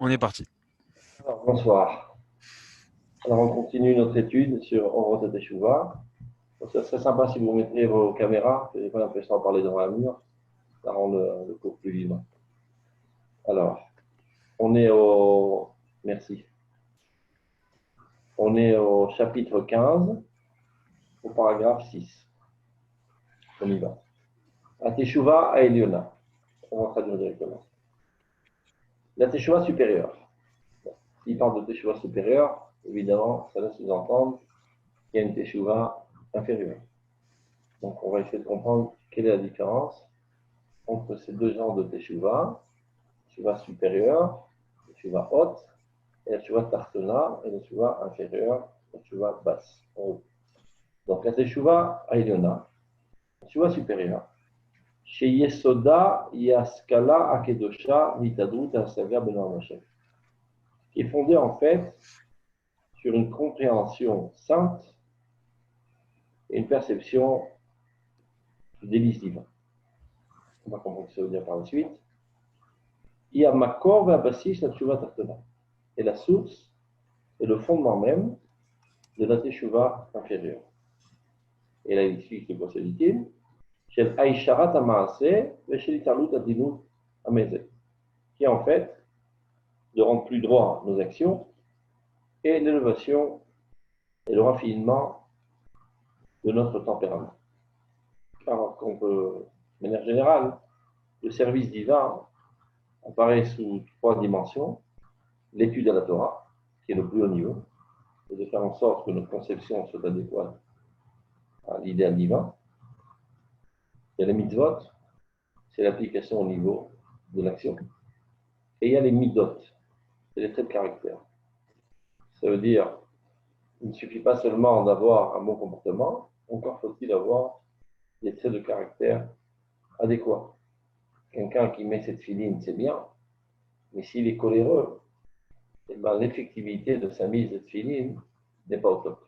On est parti. Alors, bonsoir. Alors, on continue notre étude sur Orot Teshuvah. Ça serait sympa si vous mettiez vos caméras, je n'ai pas l'impression de parler devant un mur, ça rend le cours plus vivant. Alors, on est au. Merci. On est au chapitre 15, au paragraphe 6. On y va. La Teshuvah à Eliona. On va traduire directement. La Teshuvah supérieure. S'il parle de Teshuvah supérieure, évidemment, ça laisse sous-entendre qu'il y a une Teshuvah inférieure. Donc, on va essayer de comprendre quelle est la différence entre ces deux genres de Teshuvah, Teshuvah supérieure, Teshuvah haute, et la Teshuvah tartona, et la Teshuvah inférieure, la Teshuvah basse, en haut. Donc, la Teshuvah Aïliona, la Teshuvah supérieure, chez Yesoda, Yaskala, Akedosha, Mitadrut, Asaga, Benoît Hashem, qui est fondée en fait sur une compréhension sainte et une perception du délice divin. On va comprendre ce que ça veut dire par la suite. Il y a Makor et Abassis, la Teshuvah tartona. Et la source est le fondement même de la Teshuvah inférieure. Et là, il explique le quoi dit-il, Shel Aïcharat Amaase, Veshel Itarlut Adinut Ameze, qui est en fait de rendre plus droit nos actions et l'élévation et le raffinement de notre tempérament. Car, de manière générale, le service divin apparaît sous trois dimensions. L'étude à la Torah, qui est le plus haut niveau, et de faire en sorte que notre conception soit adéquate à l'idéal divin. Il y a les mitzvot, c'est l'application au niveau de l'action. Et il y a les midot, c'est les traits de caractère. Ça veut dire, il ne suffit pas seulement d'avoir un bon comportement, encore faut-il avoir des traits de caractère adéquats. Quelqu'un qui met cette filine, c'est bien, mais s'il est coléreux, eh ben, l'effectivité de sa mise de filine n'est pas au top.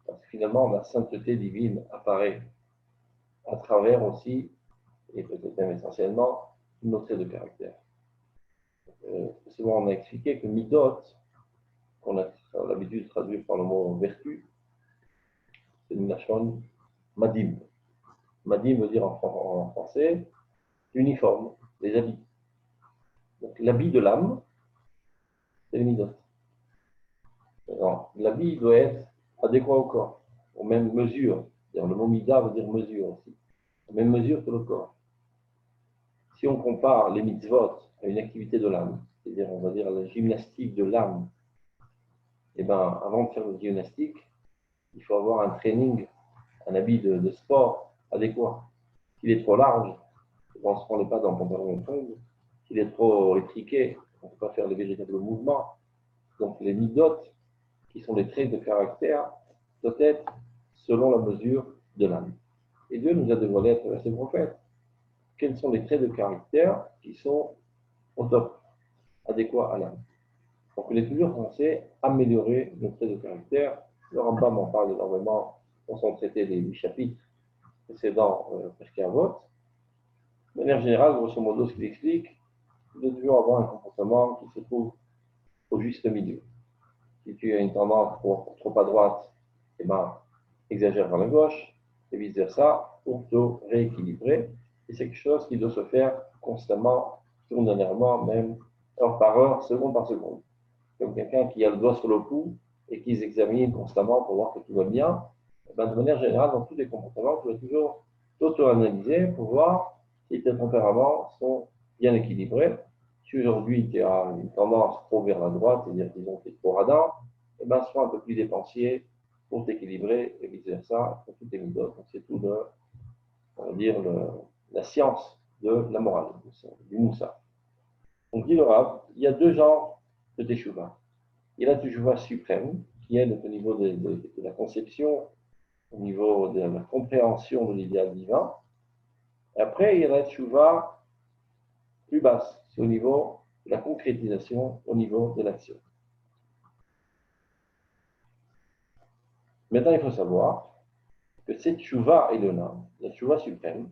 Parce que finalement, la sainteté divine apparaît à travers aussi, et peut-être même essentiellement, nos traits de caractère. Souvent, on a expliqué que midot, qu'on a l'habitude de traduire par le mot vertu, c'est une lachon madim. Madim veut dire en français uniforme, les habits. Donc l'habit de l'âme, c'est le midot. L'habit doit être adéquat au corps, aux mêmes mesures. Le mot mida veut dire mesure aussi, aux mêmes mesures que le corps. Si on compare les mitzvot à une activité de l'âme, c'est-à-dire on va dire la gymnastique de l'âme, eh ben, avant de faire une gymnastique, il faut avoir un training, un habit de sport adéquat. S'il est trop large, on ne se prend les pattes dans le pantalon de fond. S'il est trop étriqué, on ne peut pas faire les véritables mouvements. Donc les midot, qui sont les traits de caractère, doivent être selon la mesure de l'âme. Et Dieu nous a dévoilé à travers ses prophètes quels sont les traits de caractère qui sont au top, adéquats à l'âme. Donc il est toujours censé améliorer nos traits de caractère. Le Rambam en parle énormément dans son traité des 8 chapitres précédents Pirkei Avot. De manière générale, grosso modo, ce qu'il explique, il doit toujours avoir un comportement qui se trouve au juste milieu. Si tu as une tendance trop à droite, eh ben, exagère vers la gauche, et vice-versa, pour te rééquilibrer. Et c'est quelque chose qui doit se faire constamment, journalièrement, même heure par heure, seconde par seconde. Comme quelqu'un qui a le doigt sur le pouls et qui s'examine constamment pour voir que tout va bien, eh ben, de manière générale, dans tous les comportements, tu dois toujours t'auto-analyser pour voir si tes tempéraments sont bien équilibrés. Si aujourd'hui tu as une tendance trop vers la droite, c'est-à-dire disons que tu es trop radin, eh ben, sois un peu plus dépensier pour t'équilibrer et vice-versa pour toutes les midotes. Donc c'est tout on va dire, la science de la morale, du moussa. Donc dit le Rav, il y a deux genres de teshuvah. Il y a la teshuvah suprême, qui est au niveau de la conception, au niveau de la compréhension de l'idéal divin. Et après, il y a la teshuvah plus basse, c'est au niveau de la concrétisation, au niveau de l'action. Maintenant, il faut savoir que cette teshuvah Elona, la teshuvah suprême,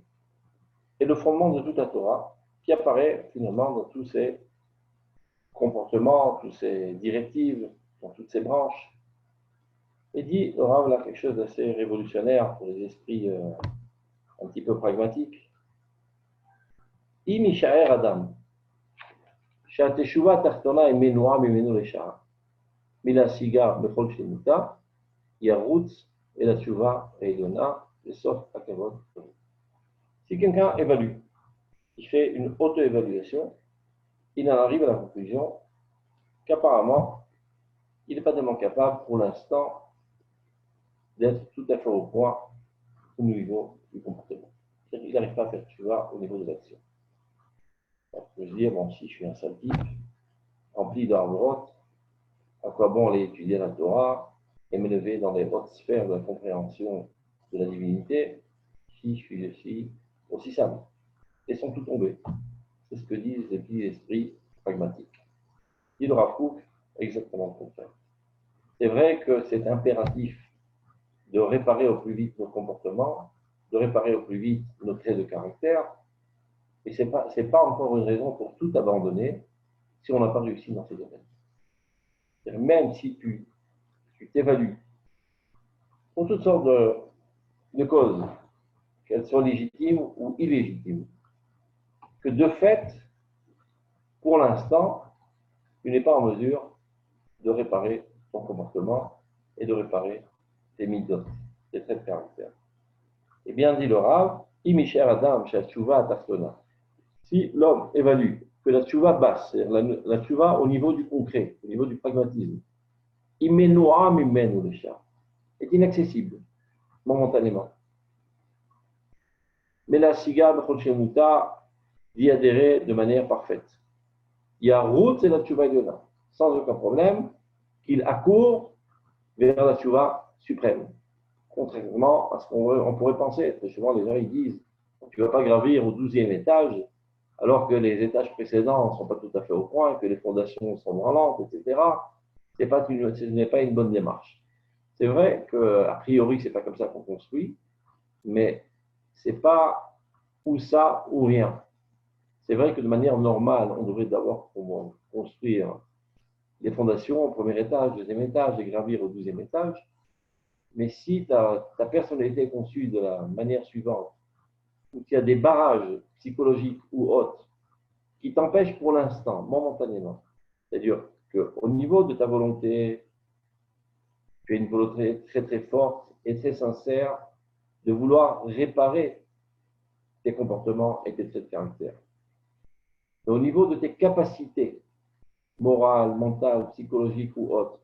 est le fondement de toute la Torah qui apparaît finalement dans tous ces comportements, toutes ces directives, dans toutes ces branches. Et dit, le Rav là quelque chose d'assez révolutionnaire pour les esprits un petit peu pragmatiques. Imishaer Adam, Shateshuva Tachtona et Menoa Mimenu Lesha'a, Mila Siga Bechol Shemuta, Yarutz et la Tshuva et Eliona, et sauf Akavod. Si quelqu'un évalue, il fait une auto-évaluation, il en arrive à la conclusion qu'apparemment, il n'est pas tellement capable pour l'instant d'être tout à fait au point au niveau du comportement. Il n'arrive pas à faire Tshuva au niveau de l'action. On peut se dire, bon, si je suis un sale type, rempli d'arborot, à quoi bon aller étudier la Torah et me lever dans les hautes sphères de la compréhension de la divinité si je suis aussi sale. Laissons tout tomber. C'est ce que disent les petits esprits pragmatiques. Dit le Rav Kook, exactement le contraire. C'est vrai que c'est impératif de réparer au plus vite nos comportements, de réparer au plus vite nos traits de caractère, et ce n'est pas encore une raison pour tout abandonner si on n'a pas réussi dans ces domaines. C'est-à-dire, même si tu t'évalues pour toutes sortes de causes, qu'elles soient légitimes ou illégitimes, que de fait, pour l'instant, tu n'es pas en mesure de réparer ton comportement et de réparer tes midot, tes traits de caractère. Et bien dit le Rav, Imisher Adam Shatshuva Tachtona. Si l'homme évalue que la tshuva basse, c'est-à-dire la tshuva au niveau du concret, au niveau du pragmatisme, Imenoa Mimenu Lesha, est inaccessible momentanément. Mais la siga Bechol Shemuta d'y adhérer de manière parfaite. Il y a route et la tshuva Eliona, sans aucun problème, qu'il accourt vers la tshuva suprême. Contrairement à ce qu'on pourrait penser. Très souvent, les gens ils disent tu ne vas pas gravir au 12e étage, alors que les étages précédents ne sont pas tout à fait au point, que les fondations sont branlantes, etc. Ce n'est pas une bonne démarche. C'est vrai qu'a priori, ce n'est pas comme ça qu'on construit, mais ce n'est pas ou ça ou rien. C'est vrai que de manière normale, on devrait d'abord construire les fondations au premier étage, deuxième étage, et gravir au 12e étage. Mais si ta personnalité est conçue de la manière suivante, où il y a des barrages psychologiques ou autres qui t'empêchent pour l'instant, momentanément, c'est-à-dire qu'au niveau de ta volonté, tu as une volonté très très forte et très sincère de vouloir réparer tes comportements et tes traits de caractère. Mais au niveau de tes capacités morales, mentales, psychologiques ou autres,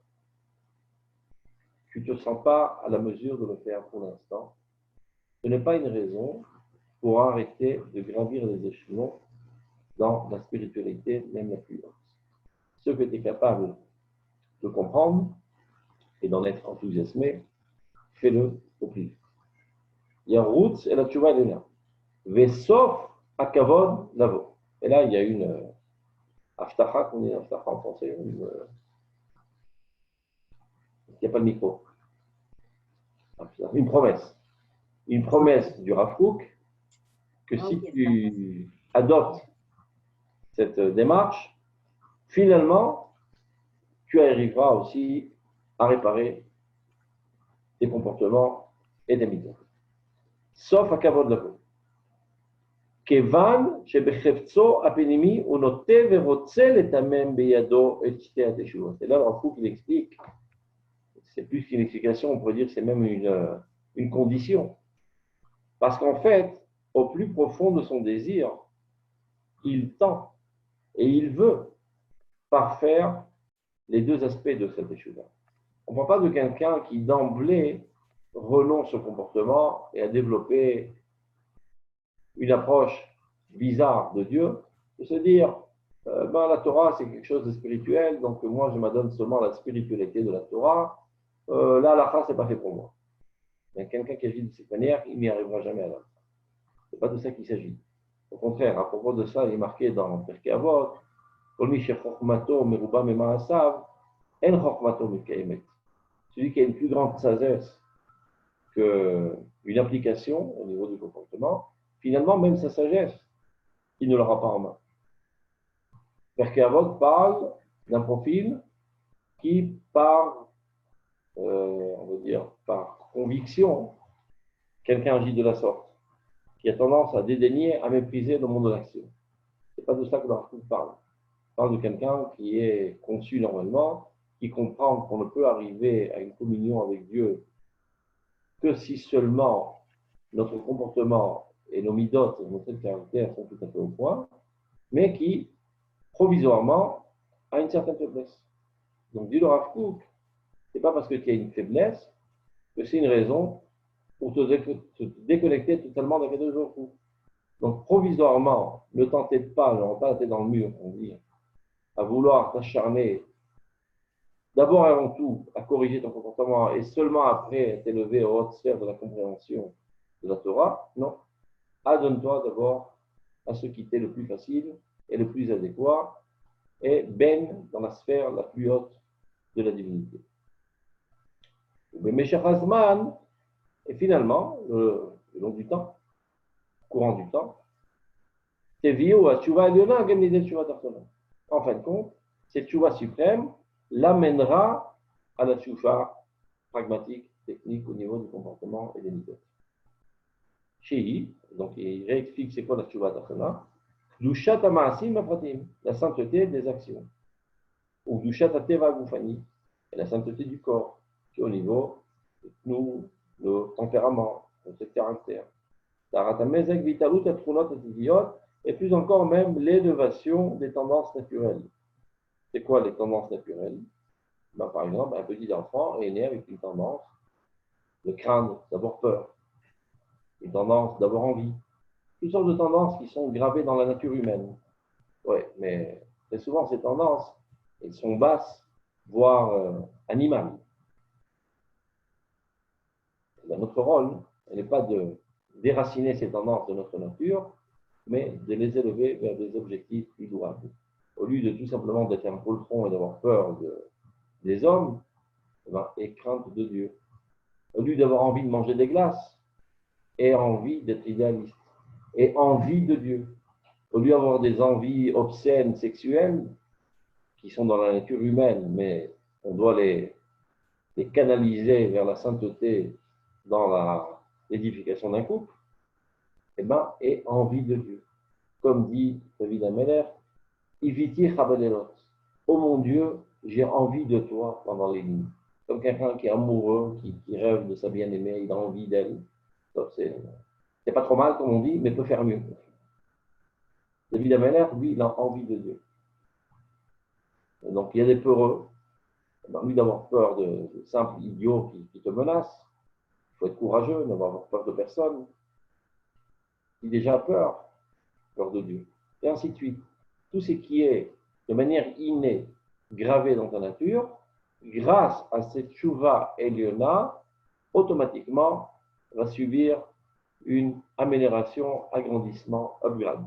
tu ne te sens pas à la mesure de le faire pour l'instant. Ce n'est pas une raison pour arrêter de gravir les échelons dans la spiritualité, même la plus haute. Ce que tu es capable de comprendre et d'en être enthousiasmé, fais-le au plus vite. Il y a route et la tchouva est là. Vesof akavod lavo. Et là, il y a une aftacha, qu'on dit aftacha en français, il n'y a pas de micro. Une promesse. Une promesse du Rav Kook que si tu adoptes cette démarche, finalement, tu arriveras aussi à réparer tes comportements et tes mitzvot. Sauf à kavod lavo. Kevan shebechefzo apenimi unote verotze letamem beyado et shte ateshuvot. Et là, le Rav Kook il explique, c'est plus qu'une explication, on pourrait dire que c'est même une condition. Parce qu'en fait, au plus profond de son désir, il tend et il veut parfaire les deux aspects de cette échouva. On ne parle pas de quelqu'un qui d'emblée renonce au comportement et a développé une approche bizarre de Dieu, de se dire la Torah c'est quelque chose de spirituel, donc moi je m'adonne seulement à la spiritualité de la Torah, là la c'est pas fait pour moi. Mais quelqu'un qui agit de cette manière, il n'y arrivera jamais à l'âge. Ce n'est pas de ça qu'il s'agit. Au contraire, à propos de ça, il est marqué dans Pirkei Avot, celui qui a une plus grande sagesse qu'une application au niveau du comportement, finalement, même sa sagesse, il ne l'aura pas en main. Pirkei Avot parle d'un profil qui, par, on va dire, par conviction, quelqu'un agit de la sorte, qui a tendance à dédaigner, à mépriser le monde de l'action. Ce n'est pas de ça que l'on parle. On parle de quelqu'un qui est conçu normalement, qui comprend qu'on ne peut arriver à une communion avec Dieu que si seulement notre comportement et nos midotes, nos traits de caractère sont tout à fait au point, mais qui, provisoirement, a une certaine faiblesse. Donc, dit le Rav Kook, ce n'est pas parce que tu as une faiblesse que c'est une raison pour te déconnecter totalement d'un cadeau de jour. Donc, provisoirement, ne tentez pas, ne rentre pas la tête dans le mur, on dit, à vouloir t'acharner, d'abord et avant tout, à corriger ton comportement et seulement après t'élever aux hautes sphères de la compréhension de la Torah. Non. Adonne-toi d'abord à ce qui t'est le plus facile et le plus adéquat et baigne dans la sphère la plus haute de la divinité. Mais Meshach Hazman, et finalement, le long du temps, courant du temps, en fin de compte, cette tchouva suprême l'amènera à la tchouva pragmatique, technique au niveau du comportement et des niveaux. Chez donc il réexplique c'est quoi la tchouva tachana, Dushat Amaasim Apratim, la sainteté des actions, ou Dushat Ateva Goufani, la sainteté du corps, qui est au niveau de nous, nos tempéraments, notre caractère. Taratamezek Vitalut Atrunot Ativiot, et plus encore même l'élévation des tendances naturelles. C'est quoi les tendances naturelles? Ben, par exemple, un petit enfant est né avec une tendance de craindre, d'avoir peur, une tendance d'avoir envie. Toutes sortes de tendances qui sont gravées dans la nature humaine. Oui, mais très souvent, ces tendances, elles sont basses, voire animales. Ben, notre rôle, elle n'est pas de déraciner ces tendances de notre nature, mais de les élever vers des objectifs plus louables. Au lieu de tout simplement d'être un poltron et d'avoir peur des hommes, ben, et crainte de Dieu. Au lieu d'avoir envie de manger des glaces, et envie d'être idéaliste, et envie de Dieu. Au lieu d'avoir des envies obscènes, sexuelles, qui sont dans la nature humaine, mais on doit les canaliser vers la sainteté dans l'édification d'un couple, eh ben, et envie de Dieu. Comme dit David Ameller, Iviti Chabadelot. Oh mon Dieu, j'ai envie de toi pendant les nuits. Comme quelqu'un qui est amoureux, qui rêve de sa bien-aimée, il a envie d'elle. C'est pas trop mal, comme on dit, mais peut faire mieux. David Ameller, lui, il a envie de Dieu. Et donc, il y a des peureux. Au lieu d'avoir peur de simples idiots qui te menacent, il faut être courageux, ne pas avoir peur de personne. Il a déjà peur de Dieu. Et ainsi de suite. Tout ce qui est de manière innée gravé dans ta nature, grâce à cette chouva Eliona, automatiquement va subir une amélioration, agrandissement, upgrade.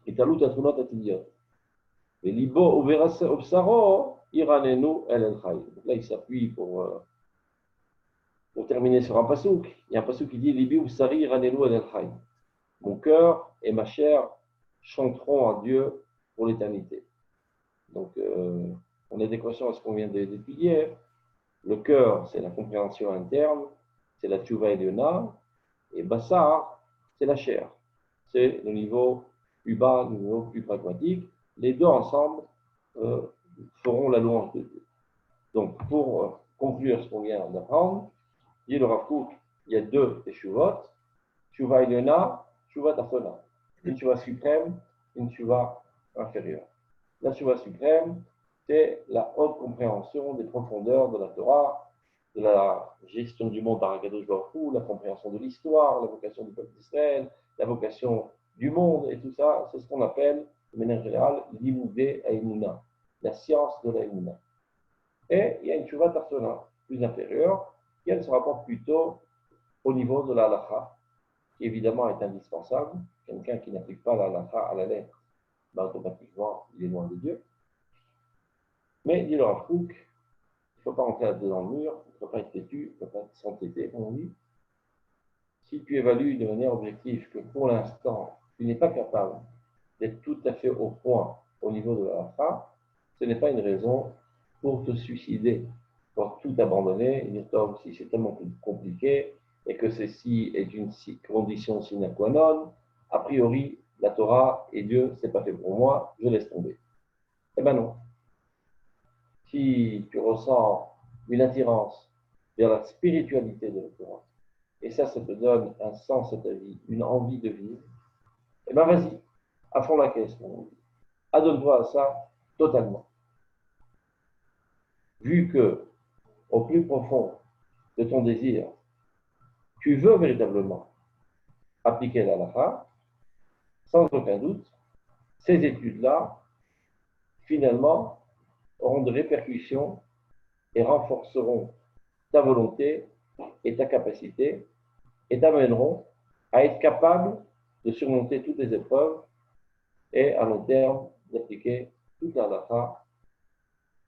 Et talut atrunot atidiot. Et libo obsaro iranenu el el. Là, il s'appuie pour terminer sur un pasouk. Il y a un pasouk qui dit Libi obsari iranenu el el. Mon cœur et ma chair chanteront à Dieu pour l'éternité. Donc, on est adéquation à ce qu'on vient d'étudier. Le cœur, c'est la compréhension interne, c'est la tchouva eliona, et Bassar, c'est la chair. C'est le niveau plus bas, le niveau plus pragmatique. Les deux ensemble feront la louange de Dieu. Donc, pour conclure ce qu'on vient d'apprendre, dit le Rav Kook, il y a deux teshuvot, tchouva eliona, tchouva tachona. Une tchouva suprême, une tchouva inférieure. La tchouva suprême, c'est la haute compréhension des profondeurs de la Torah, de la gestion du monde par Akadosh Baruch Hu, la compréhension de l'histoire, la vocation du peuple d'Israël, la vocation du monde, et tout ça, c'est ce qu'on appelle, de manière générale, l'imoudé Aïmouna, la science de l'Aïmouna. Et il y a une tchouva tarsona, plus inférieure, qui elle se rapporte plutôt au niveau de la halakha, qui évidemment est indispensable. Quelqu'un qui n'applique pas la halakha à la lettre, ben, automatiquement, il est loin de Dieu. Mais, dit le Rav Kook, il ne faut pas entrer la tête dans le mur, il ne faut pas être têtu, il ne faut pas s'entêter, comme on dit. Si tu évalues de manière objective que pour l'instant, tu n'es pas capable d'être tout à fait au point au niveau de la halakha, ce n'est pas une raison pour te suicider, pour tout abandonner et dire, Tom, si c'est tellement plus compliqué et que ceci est une condition sine qua non, a priori, la Torah et Dieu, c'est pas fait pour moi, je laisse tomber. Eh ben non. Si tu ressens une attirance vers la spiritualité de la Torah, et ça te donne un sens à ta vie, une envie de vivre, eh bien vas-y, à fond la caisse, mon ami. Adonne-toi à ça totalement. Vu que, au plus profond de ton désir, tu veux véritablement appliquer la halakha, sans aucun doute, ces études-là, finalement, auront des répercussions et renforceront ta volonté et ta capacité et t'amèneront à être capable de surmonter toutes les épreuves et à long terme d'appliquer toute la halakha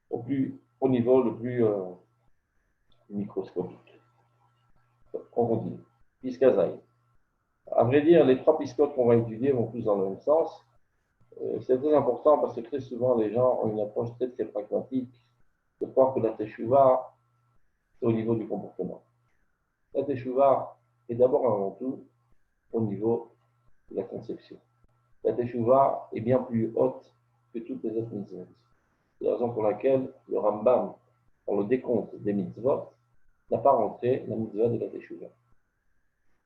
au niveau le plus microscopique. On continue. Piskazaï. À vrai dire, les trois piscotes qu'on va étudier vont tous dans le même sens. C'est très important parce que très souvent, les gens ont une approche très, très pragmatique de croire que la teshuva, c'est au niveau du comportement. La teshuva est d'abord avant tout au niveau de la conception. La teshuva est bien plus haute que toutes les autres mitzvot. C'est la raison pour laquelle le Rambam, dans le décompte des mitzvot, n'a pas rentré la mitzvah de la teshuva.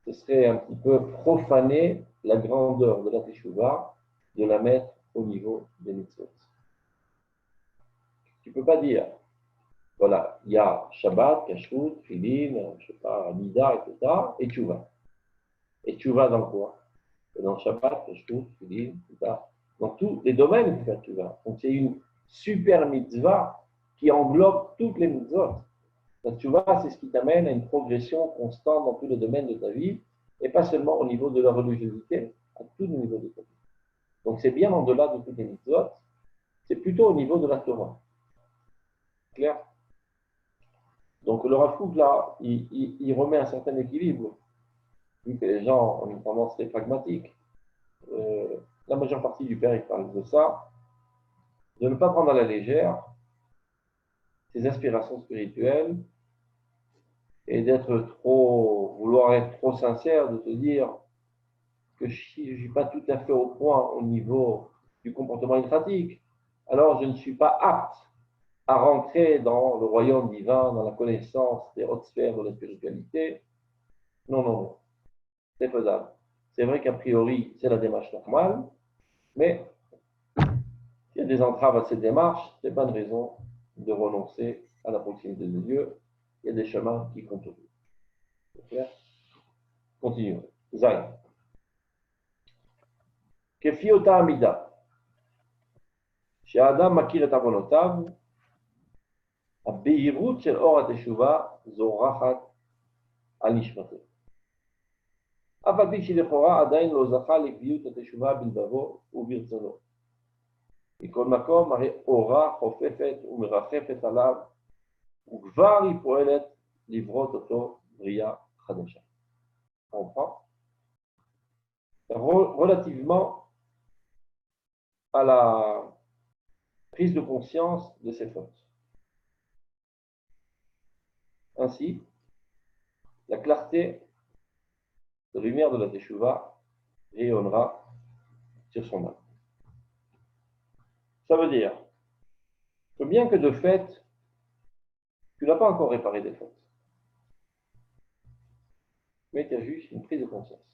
Ce serait un petit peu profaner la grandeur de la teshuva, de la mettre au niveau des mitzvot. Tu ne peux pas dire, voilà, il y a Shabbat, Kashrut, Filin, je ne sais pas, Nida, etc., et Tchouva. Et Tchouva dans quoi? Dans Shabbat, Kashrut, Filin, etc. Dans tous les domaines, tu fais Tchouva. Donc c'est une super mitzvah qui englobe toutes les mitzvot. La Tchouva, c'est ce qui t'amène à une progression constante dans tous les domaines de ta vie, et pas seulement au niveau de la religiosité, à tous les niveaux de ta vie. Donc c'est bien en delà de toutes les mitzvot, c'est plutôt au niveau de la Torah. Clair? Donc le Rav Kook, là, il remet un certain équilibre, vu que les gens ont une tendance très pragmatique. La majeure partie du Père, il parle de ça, de ne pas prendre à la légère ses aspirations spirituelles et vouloir être trop sincère, de te dire que si je ne suis pas tout à fait au point au niveau du comportement pratique, alors je ne suis pas apte à rentrer dans le royaume divin, dans la connaissance des hautes sphères de la spiritualité. Non, non, non, c'est faisable. C'est vrai qu'a priori, c'est la démarche normale, mais s'il y a des entraves à cette démarche, ce n'est pas une raison de renoncer à la proximité de Dieu. Il y a des chemins qui contournent. C'est clair? Continuons. Zayn. Kefi ota amida. שהאדם מכיר את עוונותיו, הבהירות של אור התשובה זורחת על נשמתו. אף על פי שלכאורה עדיין לא זכה לגביות התשובה בלבבו וברצונו. מכל מקום, הרי אורה חופפת ומרחפת עליו, וכבר היא פועלת לברות אותו בריאה חדשה. On comprend? Relativement à la prise de conscience de ses fautes. Ainsi, la clarté de lumière de la Teshuvah rayonnera sur son âme. Ça veut dire que bien que de fait, tu n'as pas encore réparé des fautes, mais tu as juste une prise de conscience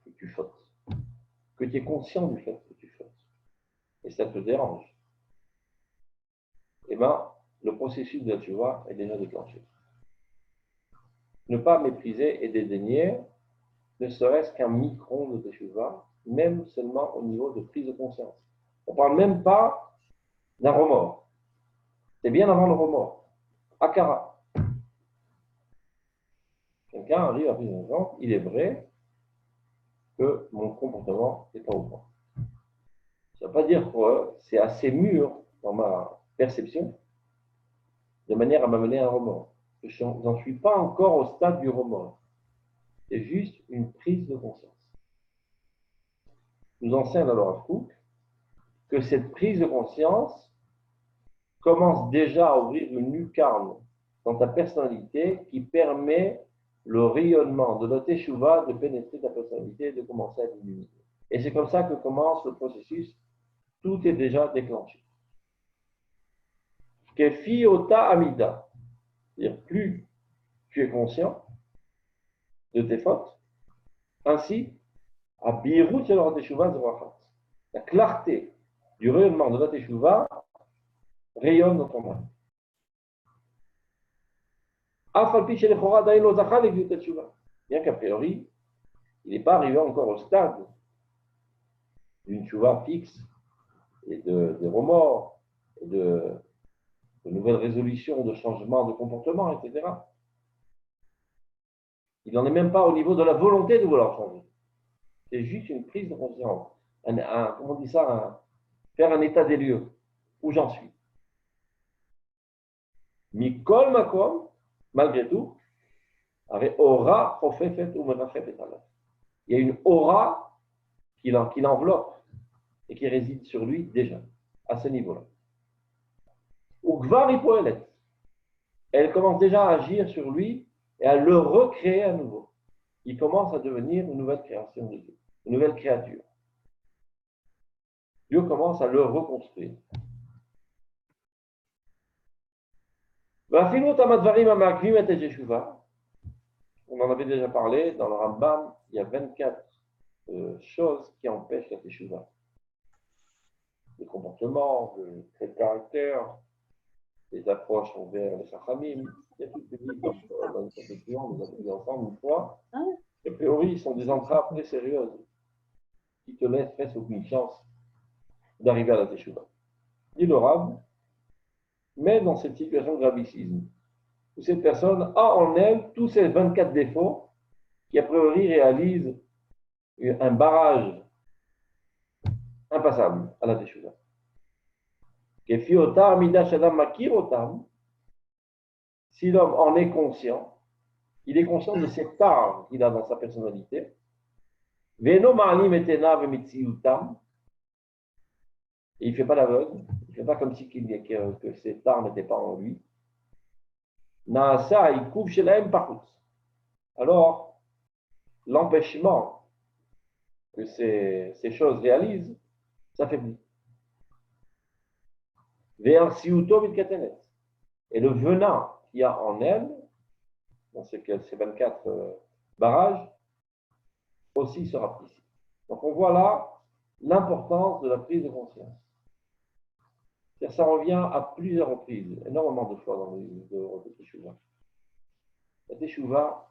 que tu fautes, que tu es conscient du fait que tu fautes, et ça te dérange. Eh bien, le processus de la Teshuvah est déjà déclenché. Ne pas mépriser et dédaigner ne serait-ce qu'un micron de Teshuvah, même seulement au niveau de prise de conscience. On ne parle même pas d'un remords. C'est bien avant le remords. Akara. Quelqu'un arrive à prise de conscience, il est vrai que mon comportement n'est pas au point. Ça ne veut pas dire que c'est assez mûr dans ma perception, de manière à m'amener à un remords. Je n'en suis pas encore au stade du remords. C'est juste une prise de conscience. Nous enseigne alors Rav Kook que cette prise de conscience commence déjà à ouvrir une lucarne dans ta personnalité qui permet le rayonnement de la teshuva de pénétrer ta personnalité et de commencer à l'illuminer. Et c'est comme ça que commence le processus. Tout est déjà déclenché. Kefi ota amida, c'est-à-dire plus tu es conscient de tes fautes, ainsi, à birut la teshuva zerachat. La clarté du rayonnement de la teshuva rayonne dans ton âme. Bien qu'a priori, il n'est pas arrivé encore au stade d'une teshuva fixe et de remords, et de nouvelles résolutions, de changements de comportement, etc. Il n'en est même pas au niveau de la volonté de vouloir changer. C'est juste une prise de conscience. Comment on dit ça, faire un état des lieux, où j'en suis. Mikol makom, malgré tout, avec aura chofefet ou menachefet alaf. Il y a une aura qui l'enveloppe et qui réside sur lui déjà, à ce niveau-là. Ou gvar ipoelet. Elle commence déjà à agir sur lui et à le recréer à nouveau. Il commence à devenir une nouvelle création de Dieu, une nouvelle créature. Dieu commence à le reconstruire. On en avait déjà parlé dans le Rambam, il y a 24 choses qui empêchent la teshuva. Le comportement, le trait de caractère, les approches envers les chachamim, il y a toutes les livres dans le constituant, nous avons vu ensemble une fois. A priori, sont des entraves très sérieuses qui te laissent presque aucune chance d'arriver à la teshuva. Dit le Rav, mais dans cette situation de gravicisme, où cette personne a en elle tous ces 24 défauts qui a priori réalisent un barrage impassable à la teshuva. Si l'homme en est conscient, il est conscient de cet art qu'il a dans sa personnalité. Et il ne fait pas l'aveugle, il ne fait pas comme si que cet art n'était pas en lui. Alors, l'empêchement que ces choses réalisent s'affaiblit. Et le venin qu'il y a en elle, dans ces 24 barrages, aussi sera pris. Donc on voit là l'importance de la prise de conscience. Ça revient à plusieurs reprises, énormément de fois dans le livre de Teshuva. La Teshuva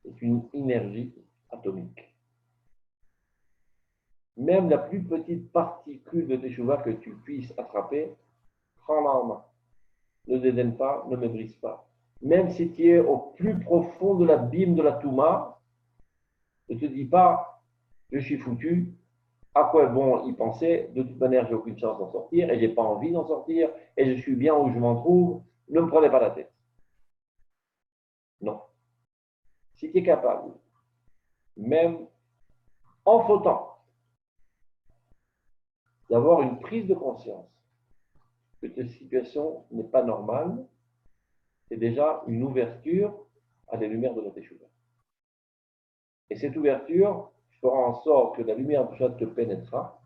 est une énergie atomique. Même la plus petite particule de Teshuva que tu puisses attraper, prends-la en main. Ne dédaine pas, ne méprise pas. Même si tu es au plus profond de l'abîme de la Touma, ne te dis pas, je suis foutu, à quoi bon y penser, de toute manière, j'ai aucune chance d'en sortir, et j'ai pas envie d'en sortir, et je suis bien où je m'en trouve, ne me prenez pas la tête. Non. Si tu es capable, même en fautant, d'avoir une prise de conscience que ta situation n'est pas normale, c'est déjà une ouverture à la lumière de la Teshuva. Et cette ouverture fera en sorte que la lumière de Teshuva te pénétrera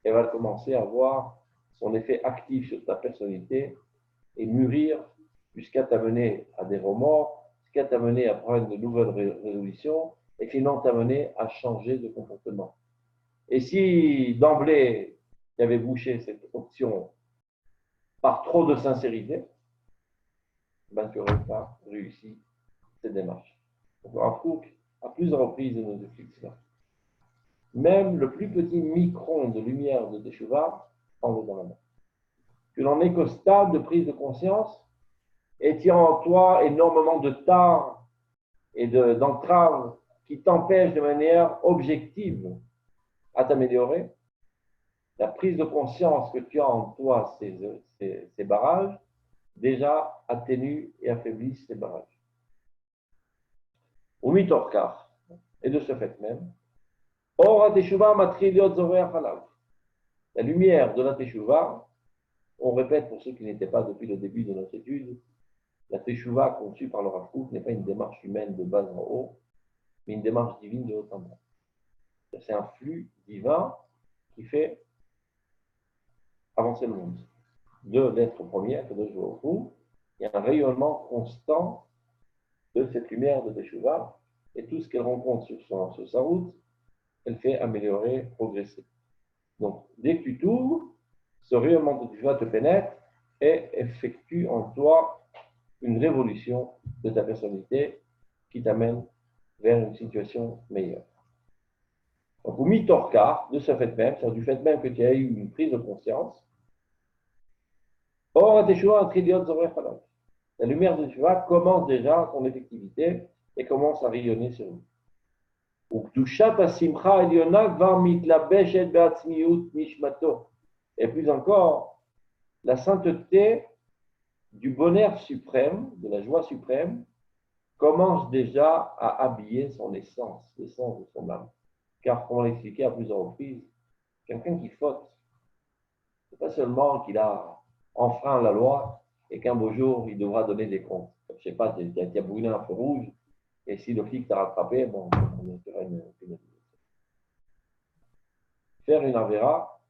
et va commencer à avoir son effet actif sur ta personnalité et mûrir jusqu'à t'amener à des remords, jusqu'à t'amener à prendre de nouvelles résolutions et finalement t'amener à changer de comportement. Et si d'emblée tu avais bouché cette option par trop de sincérité, ben tu n'aurais pas réussi cette démarche. Donc, Rav Kook, à plusieurs reprises, nous explique cela. Même le plus petit micron de lumière de Teshuva en est dans la main. Tu n'en es qu'au stade de prise de conscience et tu as en toi énormément de tares et d'entraves qui t'empêchent de manière objective à t'améliorer. La prise de conscience que tu as en toi, ces barrages, déjà atténue et affaiblissent ces barrages. Ou mitorkar. Et de ce fait même, or, Teshuva matriliot zorer halav. La lumière de la Teshuvah, on répète pour ceux qui n'étaient pas depuis le début de notre étude, la Teshuvah conçue par le Rav Kook n'est pas une démarche humaine de bas en haut, mais une démarche divine de haut en bas. C'est un flux divin qui fait avancer le monde. De l'être premier, de Joachou, il y a un rayonnement constant de cette lumière de Teshuvah, et tout ce qu'elle rencontre sur sa route, elle fait améliorer, progresser. Donc, dès que tu t'ouvres, ce rayonnement de Teshuvah te pénètre et effectue en toi une révolution de ta personnalité qui t'amène vers une situation meilleure. Donc, au mitorka, de ce fait même, c'est-à-dire du fait même que tu as eu une prise de conscience, or, la lumière de Teshuvah commence déjà son effectivité et commence à rayonner sur nous. Et plus encore, la sainteté du bonheur suprême, de la joie suprême, commence déjà à habiller son essence, l'essence de son âme. Car, comme on l'a expliqué à plusieurs reprises, quelqu'un qui faute, ce n'est pas seulement qu'il a enfreint la loi et qu'un beau jour, il devra donner des comptes. Je ne sais pas, tu as brûlé un feu rouge, et si le flic t'a rattrapé, bon, on fera une pénalité. Faire une avéra,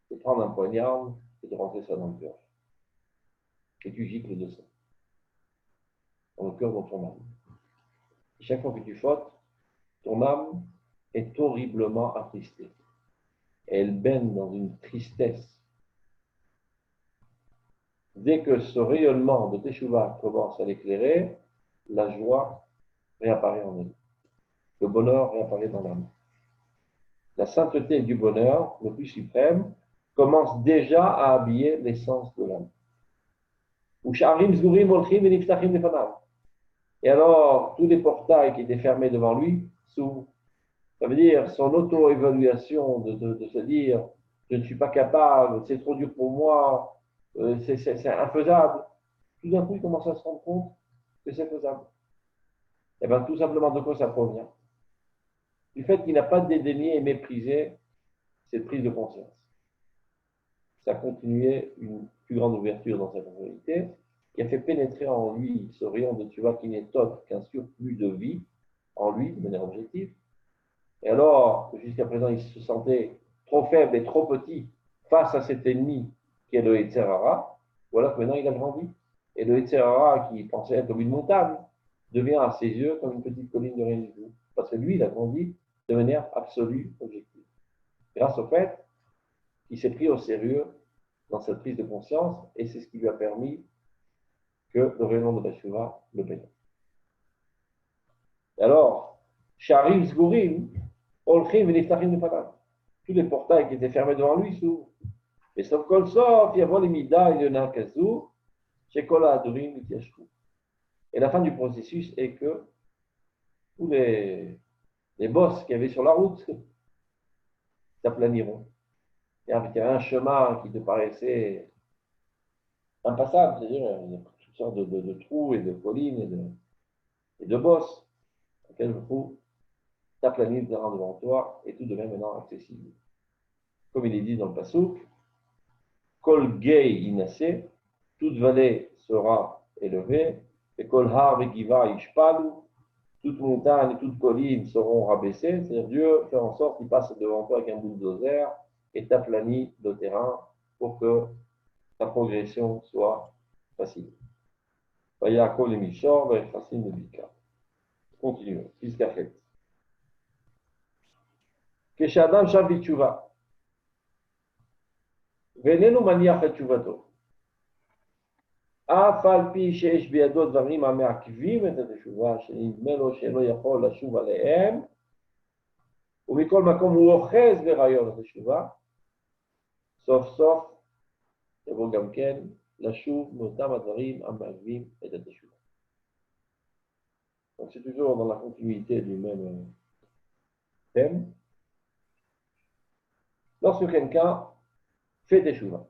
c'est prendre un poignard et de rentrer ça dans le cœur. Et tu gicles de ça. Dans le cœur de ton âme. Et chaque fois que tu fautes, ton âme est horriblement attristée. Et elle baigne dans une tristesse. Dès que ce rayonnement de Teshuvah commence à l'éclairer, la joie réapparaît en elle. Le bonheur réapparaît dans l'âme. La sainteté du bonheur, le plus suprême, commence déjà à habiller l'essence de l'âme. Et alors, tous les portails qui étaient fermés devant lui s'ouvrent. Ça veut dire son auto-évaluation de se dire je ne suis pas capable, c'est trop dur pour moi, c'est infaisable. Tout d'un coup, il commence à se rendre compte que c'est faisable. Et bien, tout simplement, de quoi ça provient? Du fait qu'il n'a pas dédaigné et méprisé cette prise de conscience. Ça a continué une plus grande ouverture dans sa personnalité, qui a fait pénétrer en lui ce rayon de Teshuvah qui n'est autre qu'un surplus de vie en lui, de manière objective. Et alors, jusqu'à présent, il se sentait trop faible et trop petit face à cet ennemi qui est le Yetzer Hara, voilà que maintenant il a grandi. Et le Yetzer Hara, qui pensait être comme une montagne, devient à ses yeux comme une petite colline de rien du tout. Parce que lui, il a grandi de manière absolue, objective. Grâce au fait qu'il s'est pris au sérieux dans cette prise de conscience, et c'est ce qui lui a permis que le rayonnement de la Teshuvah le pénètre. Alors, Sharim Zgourim, Olchim et Niftachim Nefanav. Tous les portails qui étaient fermés devant lui s'ouvrent. Et sauf kol sof, il y a les mida, il y en a kazou, chez Kola Adurim, Itiashku. Et la fin du processus est que tous les bosses qu'il y avait sur la route s'aplaniront. Il y avait un chemin qui te paraissait impassable, c'est-à-dire il y a toutes sortes de trous et de collines et de bosses, auxquels je trouve t'aplanir devant toi et tout devient maintenant accessible. Comme il est dit dans le Passouk, Kol gay inassé, toute vallée sera élevée, et Kol har vegiva ishpalu, toute montagne et toute colline seront rabaissées, c'est-à-dire Dieu fait en sorte qu'il passe devant toi avec un bulldozer et t'aplanit le terrain pour que ta progression soit facile. Vayakol et Mishor, Vayachassim et Bika. Continuons, jusqu'à fait. Keshadam Shabbat Tshuva. ואיננו מניח את תשובתו. אף על פי שיש בידו דברים המעכבים את התשובה, שנדמה לו שלא יכול לשוב עליהם, ומכל מקום הוא אוחז ברעיון התשובה, סוף סוף יבוא גם כן לשוב מאותם הדברים המעכבים את התשובה. Donc c'est toujours dans la continuité du même thème. Lorsque quelqu'un fait teshuva,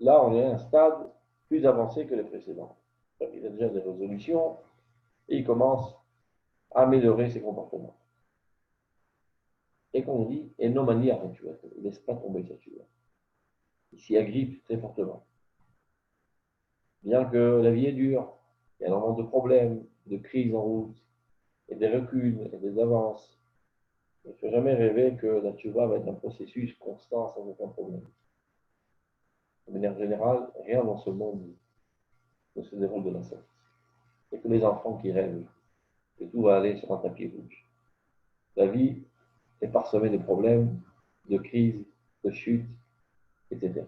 là, on est à un stade plus avancé que les précédents. Il a déjà des résolutions et il commence à améliorer ses comportements. et qu'on dit, et non manière, tu vois, il ne laisse pas tomber sa tchouva. Il s'y agrippe très fortement. Bien que la vie est dure, il y a énormément de problèmes, de crises en route, et des reculs, et des avances. Il ne faut jamais rêver que la tchouva va être un processus constant sans aucun problème. De manière générale, rien dans ce monde ne se déroule de la sorte. Il n'y a que les enfants qui rêvent que tout va aller sur un tapis rouge. La vie est parsemée de problèmes, de crises, de chutes, etc.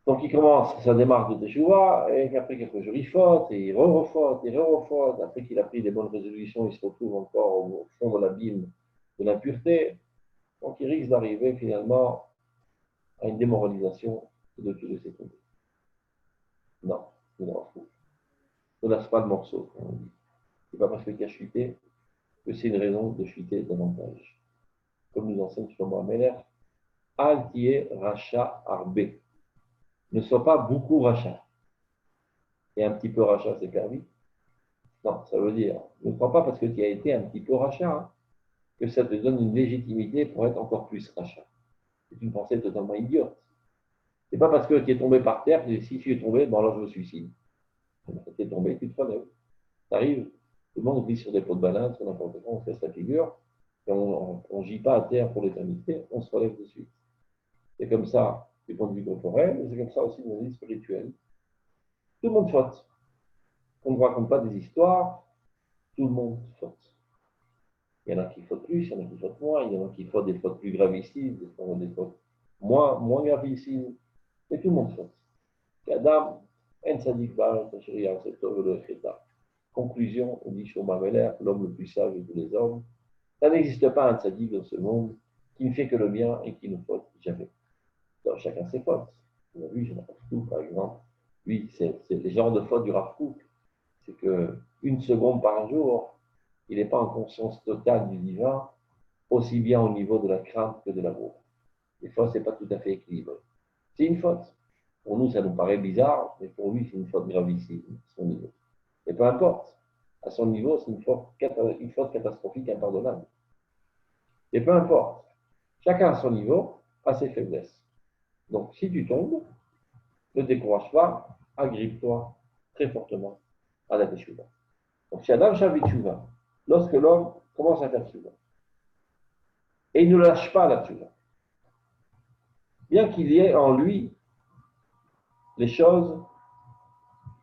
Donc il commence sa démarche de Teshuvah, et après quelques jours il faute, et il refaute, et refaute. Après qu'il a pris des bonnes résolutions, il se retrouve encore au fond de l'abîme de l'impureté. Donc il risque d'arriver finalement à une démoralisation et de tout laisser tomber. Non, il en fout. Ne lâche pas le morceau, comme on dit. C'est pas parce qu'il a chuté que c'est une raison de chuter davantage. Comme nous enseigne Shlomo Ameler, Al tiye racha arbe. Ne sois pas beaucoup rachat. Et un petit peu rachat, c'est permis. Non, ça veut dire, ne crois pas parce que tu as été un petit peu rachat, hein, que ça te donne une légitimité pour être encore plus rachat. C'est une pensée totalement idiote. C'est pas parce que tu es tombé par terre que si tu es tombé, bon alors je me suicide. Tu es tombé, tu te relèves. Ça arrive, tout le monde vit sur des pots de banane, sur n'importe quoi, on se casse la figure, et on ne gît pas à terre pour l'éternité, on se relève de suite. C'est comme ça du point de vue corporel, mais c'est comme ça aussi du point de vue spirituel. Tout le monde faute. On ne raconte pas des histoires, tout le monde faute. Il y en a qui fautent plus, il y en a qui fautent moins, il y en a qui font des fautes plus gravissimes, des fautes moins gravissimes, mais tout le monde faute. Adam, en sadik bar, conclusion, on dit Shlomo Ameler, l'homme le plus sage de tous les hommes, ça n'existe pas un tzaddik dans ce monde qui ne fait que le bien et qui ne faute jamais. Alors, chacun ses fautes. On a vu, Jean Kouk, par exemple, lui, c'est les genres de fautes du Rav Kook. C'est qu'une seconde par jour, il n'est pas en conscience totale du divin, aussi bien au niveau de la crainte que de l'amour. Des fois, ce n'est pas tout à fait équilibré. C'est une faute. Pour nous, ça nous paraît bizarre, mais pour lui, c'est une faute gravissime, à son niveau. Et peu importe. À son niveau, c'est une faute catastrophique, impardonnable. Et peu importe. Chacun à son niveau a ses faiblesses. Donc, si tu tombes, ne décourage pas, agrippe-toi très fortement à la teshuva. Donc, c'est Adam Shavit Teshuva. Lorsque l'homme commence à faire teshuva. Et il ne lâche pas la teshuva. Bien qu'il y ait en lui les choses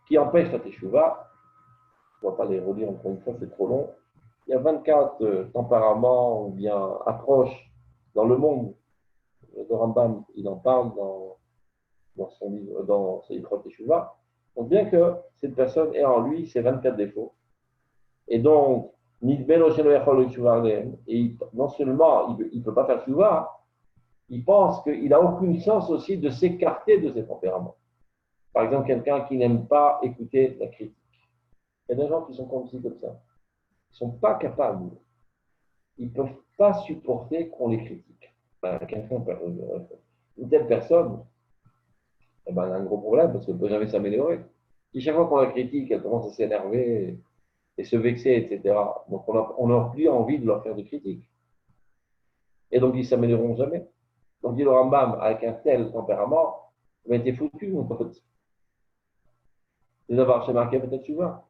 qui empêchent la teshuva, je ne vais pas les relire encore une fois, c'est trop long. Il y a 24 tempéraments ou bien approches dans le monde. Le Rambam, il en parle dans son livre, dans ses livres Teshuva. Donc, bien que cette personne ait en lui ces 24 défauts, et donc, et non seulement il ne peut pas faire Teshuva, il pense qu'il n'a aucune chance aussi de s'écarter de ses tempéraments. Par exemple, quelqu'un qui n'aime pas écouter la critique. Il y a des gens qui sont comme ça. Ils ne sont pas capables. Ils ne peuvent pas supporter qu'on les critique. Une telle personne, eh ben, elle a un gros problème parce qu'elle ne peut jamais s'améliorer. Si chaque fois qu'on la critique, elle commence à s'énerver et se vexer, etc. Donc on n'a plus envie de leur faire de critiques. Et donc ils ne s'amélioreront jamais. Donc dit le Rambam, avec un tel tempérament, ben, t'es foutu, mon pote. Les avoir chez marqué peut-être souvent.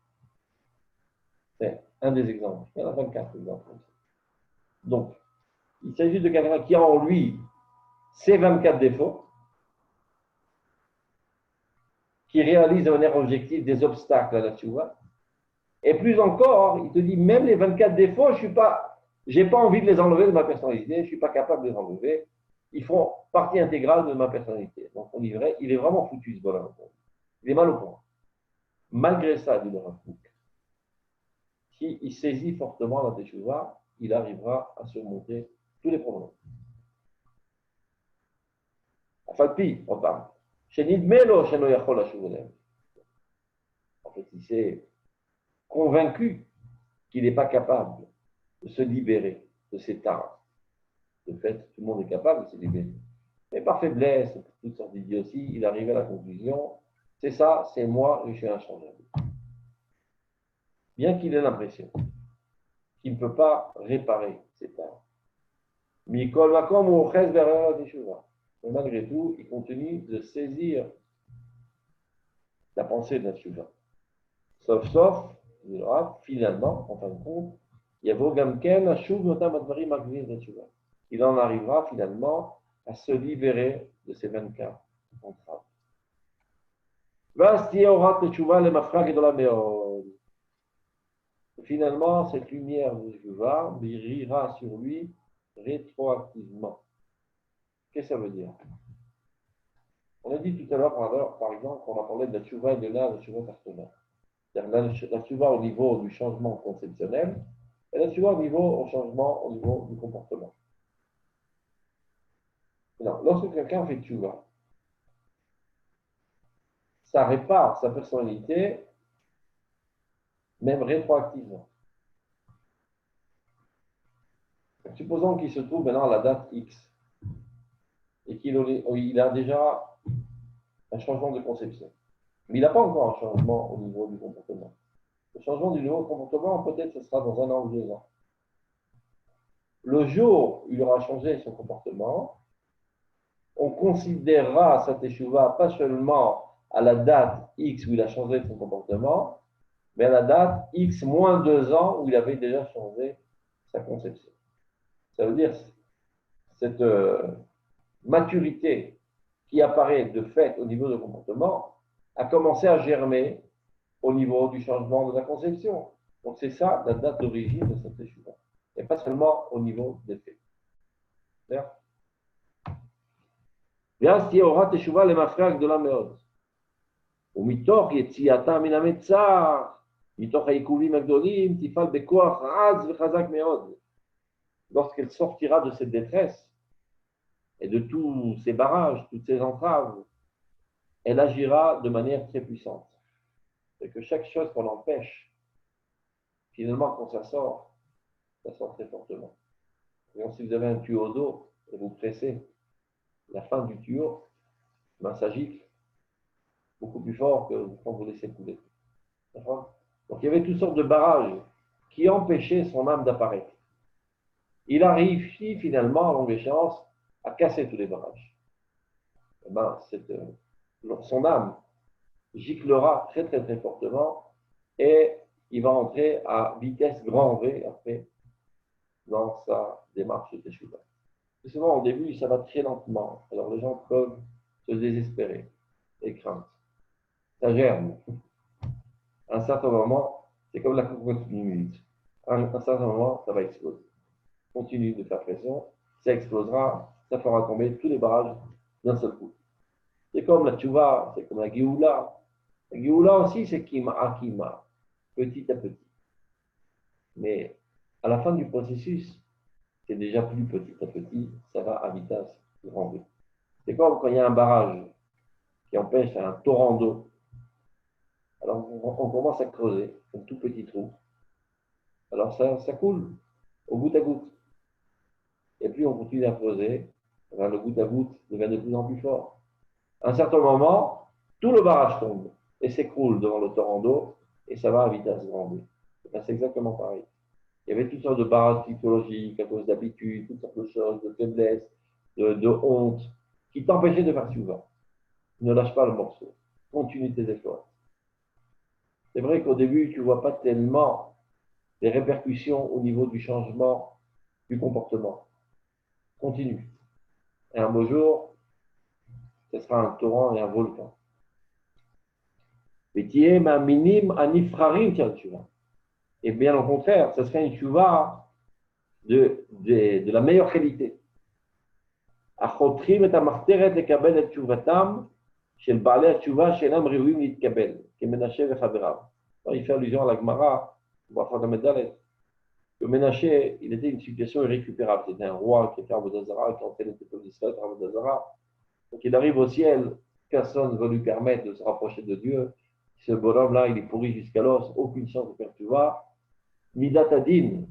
C'est un des exemples. Il y en a 24 exemples. Donc, il s'agit de quelqu'un qui a en lui ces 24 défauts, qui réalise de manière objective des obstacles à la tchouva. Et plus encore, il te dit, même les 24 défauts, je n'ai pas envie de les enlever de ma personnalité, je ne suis pas capable de les enlever. Ils font partie intégrale de ma personnalité. Donc, on dirait, il est vraiment foutu, ce bonhomme. Il est mal au point. Malgré ça, dit le Rav Kook, s'il saisit fortement la teshuvah, il arrivera à surmonter tous les problèmes. Afalpi, on parle. En fait, il s'est convaincu qu'il n'est pas capable de se libérer de ses tares. De fait, tout le monde est capable de se libérer. Mais par faiblesse, pour toutes sortes d'idioties, il arrive à la conclusion, c'est ça, c'est moi, je suis inchangeable. Bien qu'il ait l'impression il ne peut pas réparer ses torts. Mikol Makom ou Ches vers la Teshuvah. Mais malgré tout, il continue de saisir la pensée de la Teshuvah. Sauf, finalement, en fin de compte, il y a Vogamken, Ashuv, Notam Advarim, Agvir, la Teshuvah. Il en arrivera finalement à se libérer de ces 24 entraves. Finalement, cette lumière de Teshuvah brillera sur lui rétroactivement. Qu'est-ce que ça veut dire? On a dit tout à l'heure, par exemple, qu'on a parlé de la Teshuvah et de la Teshuvah Tartona. C'est-à-dire la Teshuvah au niveau du changement conceptionnel et la Teshuvah au changement au niveau du comportement. Non, lorsque quelqu'un fait Teshuvah, ça répare sa personnalité, même rétroactivement. Supposons qu'il se trouve maintenant à la date X et qu'il a déjà un changement de conception. Mais il n'a pas encore un changement au niveau du comportement. Le changement du niveau de comportement, peut-être ce sera dans 1 an ou 2 ans. Le jour où il aura changé son comportement, on considérera sa teshuva pas seulement à la date X où il a changé son comportement, mais à la date X moins 2 ans où il avait déjà changé sa conception. Ça veut dire cette maturité qui apparaît de fait au niveau du comportement a commencé à germer au niveau du changement de la conception. Donc c'est ça la date d'origine de cette teshuva. Et pas seulement au niveau des faits. D'accord? ואז תהיה אורת תשובה למפרע גדולה מאוד. ומתוך יציאתה מן המצר, מתוך העיכובים הגדולים, תפעל בכוח עז וחזק מאוד. Lorsqu'elle sortira de cette détresse et de tous ces barrages, toutes ces entraves, elle agira de manière très puissante. C'est que chaque chose qu'on empêche, finalement, quand ça sort très fortement. Et donc, si vous avez un tuyau d'eau et vous pressez la fin du tuyau, ben, ça gicle beaucoup plus fort que quand vous laissez couler. D'accord? Donc, il y avait toutes sortes de barrages qui empêchaient son âme d'apparaître. Il a réussi finalement, à longue échéance, à casser tous les barrages. Et ben, son âme giclera très, très, très fortement et il va entrer à vitesse grand V après dans sa démarche de teshuva. Souvent, au début, ça va très lentement. Alors, les gens peuvent se désespérer et craindre. Ça germe. À un certain moment, c'est comme la cocotte minute. À un certain moment, ça va exploser. Continue de faire pression, ça explosera, ça fera tomber tous les barrages d'un seul coup. C'est comme la tchouva, c'est comme la géoula. La géoula aussi, c'est kima akima, petit à petit. Mais à la fin du processus, c'est déjà plus petit à petit, ça va à vitesse grand V. C'est comme quand il y a un barrage qui empêche un torrent d'eau. Alors on commence à creuser un tout petit trou. Alors ça coule au goutte à goutte. Et puis on continue à creuser, le goutte à goutte devient de plus en plus fort. À un certain moment, tout le barrage tombe et s'écroule devant le torrent d'eau et ça va à vitesse grand V. C'est exactement pareil. Il y avait toutes sortes de barrages psychologiques à cause d'habitude, toutes sortes de choses, de faiblesse, de honte, qui t'empêchaient de faire souvent. Ne lâche pas le morceau. Continue tes efforts. C'est vrai qu'au début, tu ne vois pas tellement les répercussions au niveau du changement du comportement. Continue. Et un beau jour, ce sera un torrent et un volcan. Et bien au contraire, ce serait une tchouva de la meilleure qualité. החותכים את המחתרת לקבל את תשובתם של בעלי התשובה שאינם ראויים להתקבל, כמנשה וחבריו. Il fait allusion à la Gemara, que Ménaché, il était une situation irrécupérable. C'était un roi qui était Avodah-Zara, qui entraînait le peuple d'Israël par Avodah-Zara. Donc il arrive au ciel, personne ne va lui permettre de se rapprocher de Dieu. Ce bonhomme-là, il est pourri jusqu'à l'os, aucune chance de faire tchouva. Midat Adin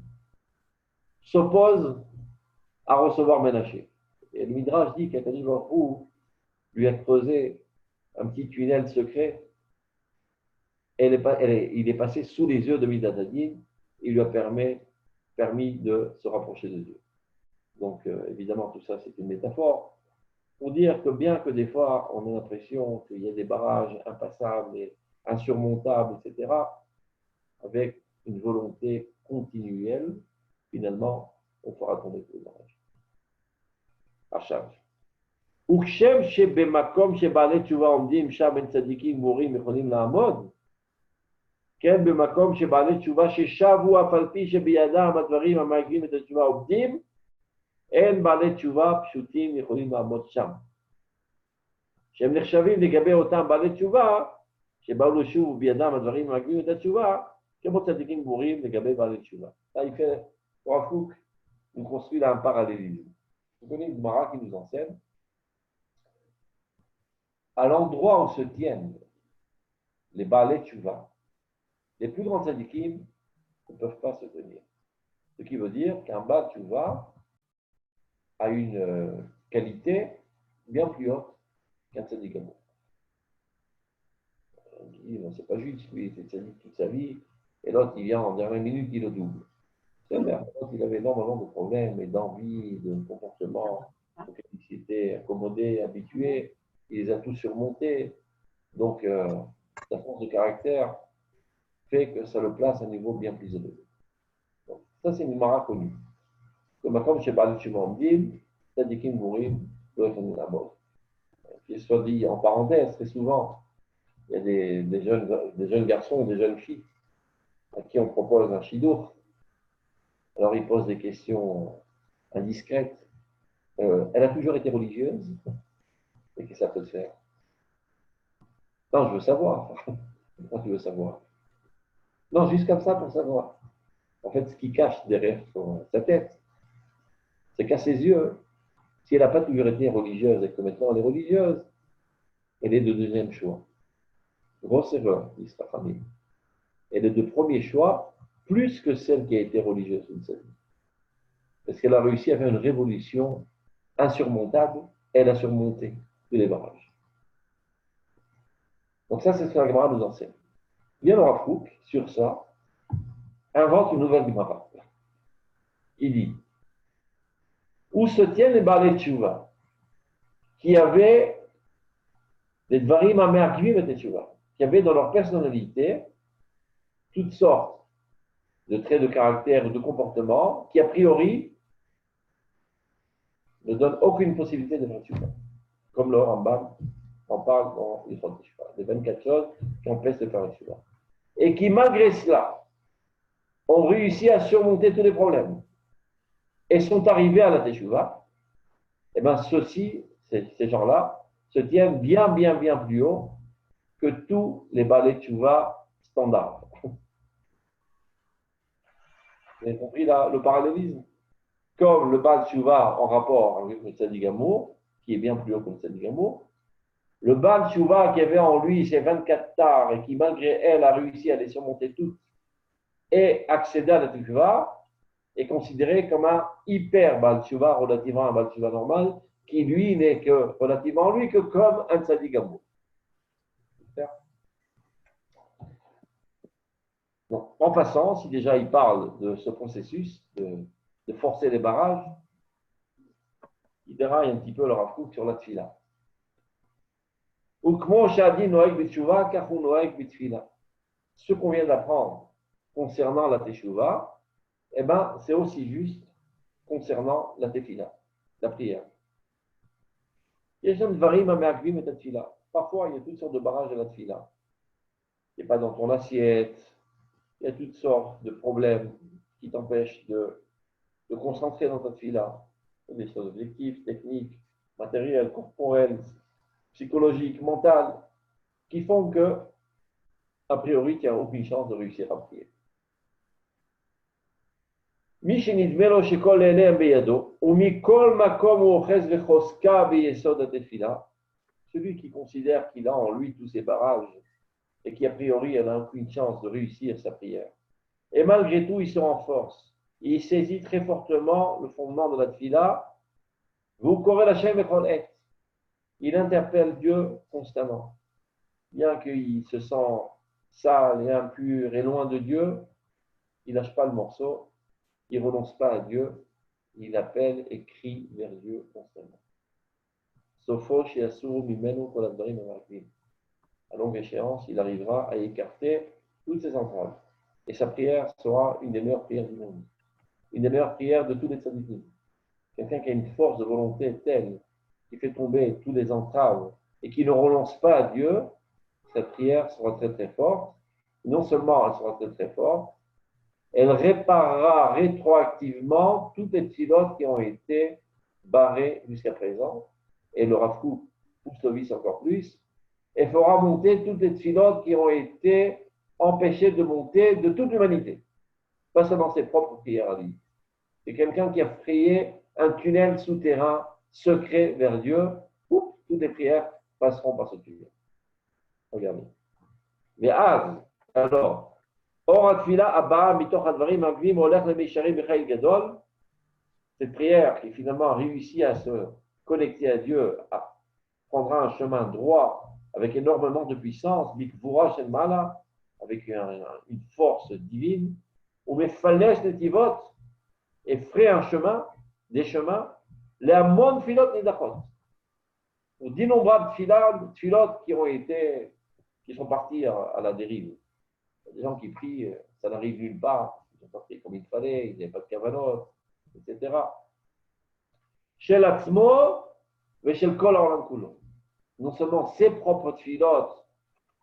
s'oppose à recevoir Ménaché. Et le Midrash dit qu'Akadosh Baruch Hu lui a creusé un petit tunnel secret. Et il est passé sous les yeux de Midat Adin. Il lui a permis permis de se rapprocher de Dieu. Donc, évidemment, tout ça, c'est une métaphore pour dire que bien que des fois, on ait l'impression qu'il y a des barrages impassables et insurmontables, etc., avec une volonté continuelle, finalement, on fera tomber tous les barrages. À charge. וכשם שבמקום שבעלי תשובה עומדים שם בין צדיקים גמורים יכולים לעמוד, כן, במקום שבעלי תשובה ששבו אף על פי שבידם הדברים המעכבים את התשובה עומדים, אין בעלי תשובה פשוטים יכולים לעמוד שם. שהם נחשבים לגבי אותם בעלי תשובה, שבאו לשוב ובידם הדברים המעכבים את התשובה, כמו צדיקים גמורים לגבי בעלי תשובה. Là, il fait, Rav Kook nous construit là un parallélisme. Vous connaissez une Gemara qui nous enseigne à l'endroit où se tiennent les Baalei Teshuvah, les plus grands tzadikim ne peuvent pas se tenir. Ce qui veut dire qu'un Baal Teshuvah a une qualité bien plus haute qu'un tzadik amour. On dit, non, c'est pas juste, lui, il était tzadik toute sa vie, et l'autre, il vient en dernière minute, il le double. C'est-à-dire, l'autre, il avait énormément de problèmes et d'envie, de comportement, auxquels il s'était accommodé, habitué, il les a tous surmontés. Donc, sa force de caractère fait que ça le place à un niveau bien plus élevé. Donc, ça, c'est une mara connue. Comme chez Baal Teshuvah, on dit, tzadikim gmurim, doivent venir la mort. Qui soit dit en parenthèse, très souvent, il y a des jeunes garçons ou des jeunes filles à qui on propose un shidour. Alors, ils posent des questions indiscrètes. Elle a toujours été religieuse? Et qu'est-ce que ça peut te faire? Non, je veux savoir. Pourquoi tu veux savoir? Non, juste comme ça pour savoir. En fait, ce qui cache derrière sa tête, c'est qu'à ses yeux, si elle n'a pas toujours été religieuse et que maintenant elle est religieuse, elle est de deuxième choix. Grosse erreur, dit Strachamim. Elle est de premier choix, plus que celle qui a été religieuse toute sa vie. Parce qu'elle a réussi à faire une révolution insurmontable, elle a surmonté tous les barrages. Donc ça, c'est ce que la Gemara nous enseigne. Bien le Rav Kook, sur ça, invente une nouvelle Gemara. Il dit, où se tiennent les Baalei Teshuvah, qui avaient des Dvarim Amerkvim et Teshuvah, qui avaient dans leur personnalité toutes sortes de traits de caractère ou de comportement qui, a priori, ne donnent aucune possibilité de faire Teshuvah. Comme le Rambam en parle dans les 24 choses qui empêchent de faire Teshuvah. Et qui, malgré cela, ont réussi à surmonter tous les problèmes et sont arrivés à la Teshuvah, et bien ceux-ci, ces gens-là, se tiennent bien plus haut que tous les Baalei Teshuvah standards. Vous avez compris là, le parallélisme? Comme le Baal Teshuvah en rapport avec le Tzadik Gamour, qui est bien plus haut que le Tzadik Gamour, le Baal Teshuvah qui avait en lui ses 24 tares et qui, malgré elle, a réussi à les surmonter toutes et accéder à la Teshuvah, est considéré comme un hyper Baal Teshuvah relativement à un Baal Teshuvah normal, qui lui n'est que relativement lui que comme un Tzadik Gamour. Donc, en passant, si déjà il parle de ce processus de forcer les barrages, il déraille un petit peu le Rav Kook sur la tfila. Ce qu'on vient d'apprendre concernant la teshuva, eh ben, c'est aussi juste concernant la tefila, la prière. Parfois, il y a toutes sortes de barrages à la tefila. Il n'est pas dans ton assiette. Il y a toutes sortes de problèmes qui t'empêchent de concentrer dans ta tefila. Des choses objectives, techniques, matérielles, corporelles, psychologiques, mentales, qui font que, a priori, tu n'as aucune chance de réussir à prier. Celui qui considère qu'il a en lui tous ces barrages et qui, a priori, n'a aucune chance de réussir sa prière. Et malgré tout, il se renforce. Il saisit très fortement le fondement de la tefila. Il interpelle Dieu constamment. Bien qu'il se sent sale et impur et loin de Dieu, il ne lâche pas le morceau il ne renonce pas à Dieu, il appelle et crie vers Dieu constamment. Sofo shiasuru mimenu kol hadvarim hamaraglim. À longue échéance, il arrivera à écarter toutes ses entraves. Et sa prière sera une des meilleures prières du monde. Une des meilleures prières de tous les tzadikim. Quelqu'un qui a une force de volonté telle, qui fait tomber tous les entraves et qui ne renonce pas à Dieu, cette prière sera très très forte. Non seulement elle sera très très forte, elle réparera rétroactivement toutes les tfilotes qui ont été barrées jusqu'à présent. Et le Rav Kook pousse le vice encore plus, et fera monter toutes les tfilotes qui ont été empêchées de monter de toute l'humanité. Pas seulement ses propres prières à lui. C'est quelqu'un qui a prié un tunnel souterrain secret vers Dieu. Oups, toutes les prières passeront par ce tunnel. Regardez. Mais alors, cette prière qui finalement a réussi à se connecter à Dieu prendra un chemin droit avec énormément de puissance, avec une force divine, et ferait un chemin, des chemins, les amon filot nidachot, ou d'innombrables filotes qui sont partis à la dérive. Des gens qui prient, ça n'arrive nulle part, ils sont partis comme il fallait, ils n'avaient pas de cavanot, etc. Chez l'Atzmo, mais chez le Kol Olam Kulo. Non seulement ses propres filotes,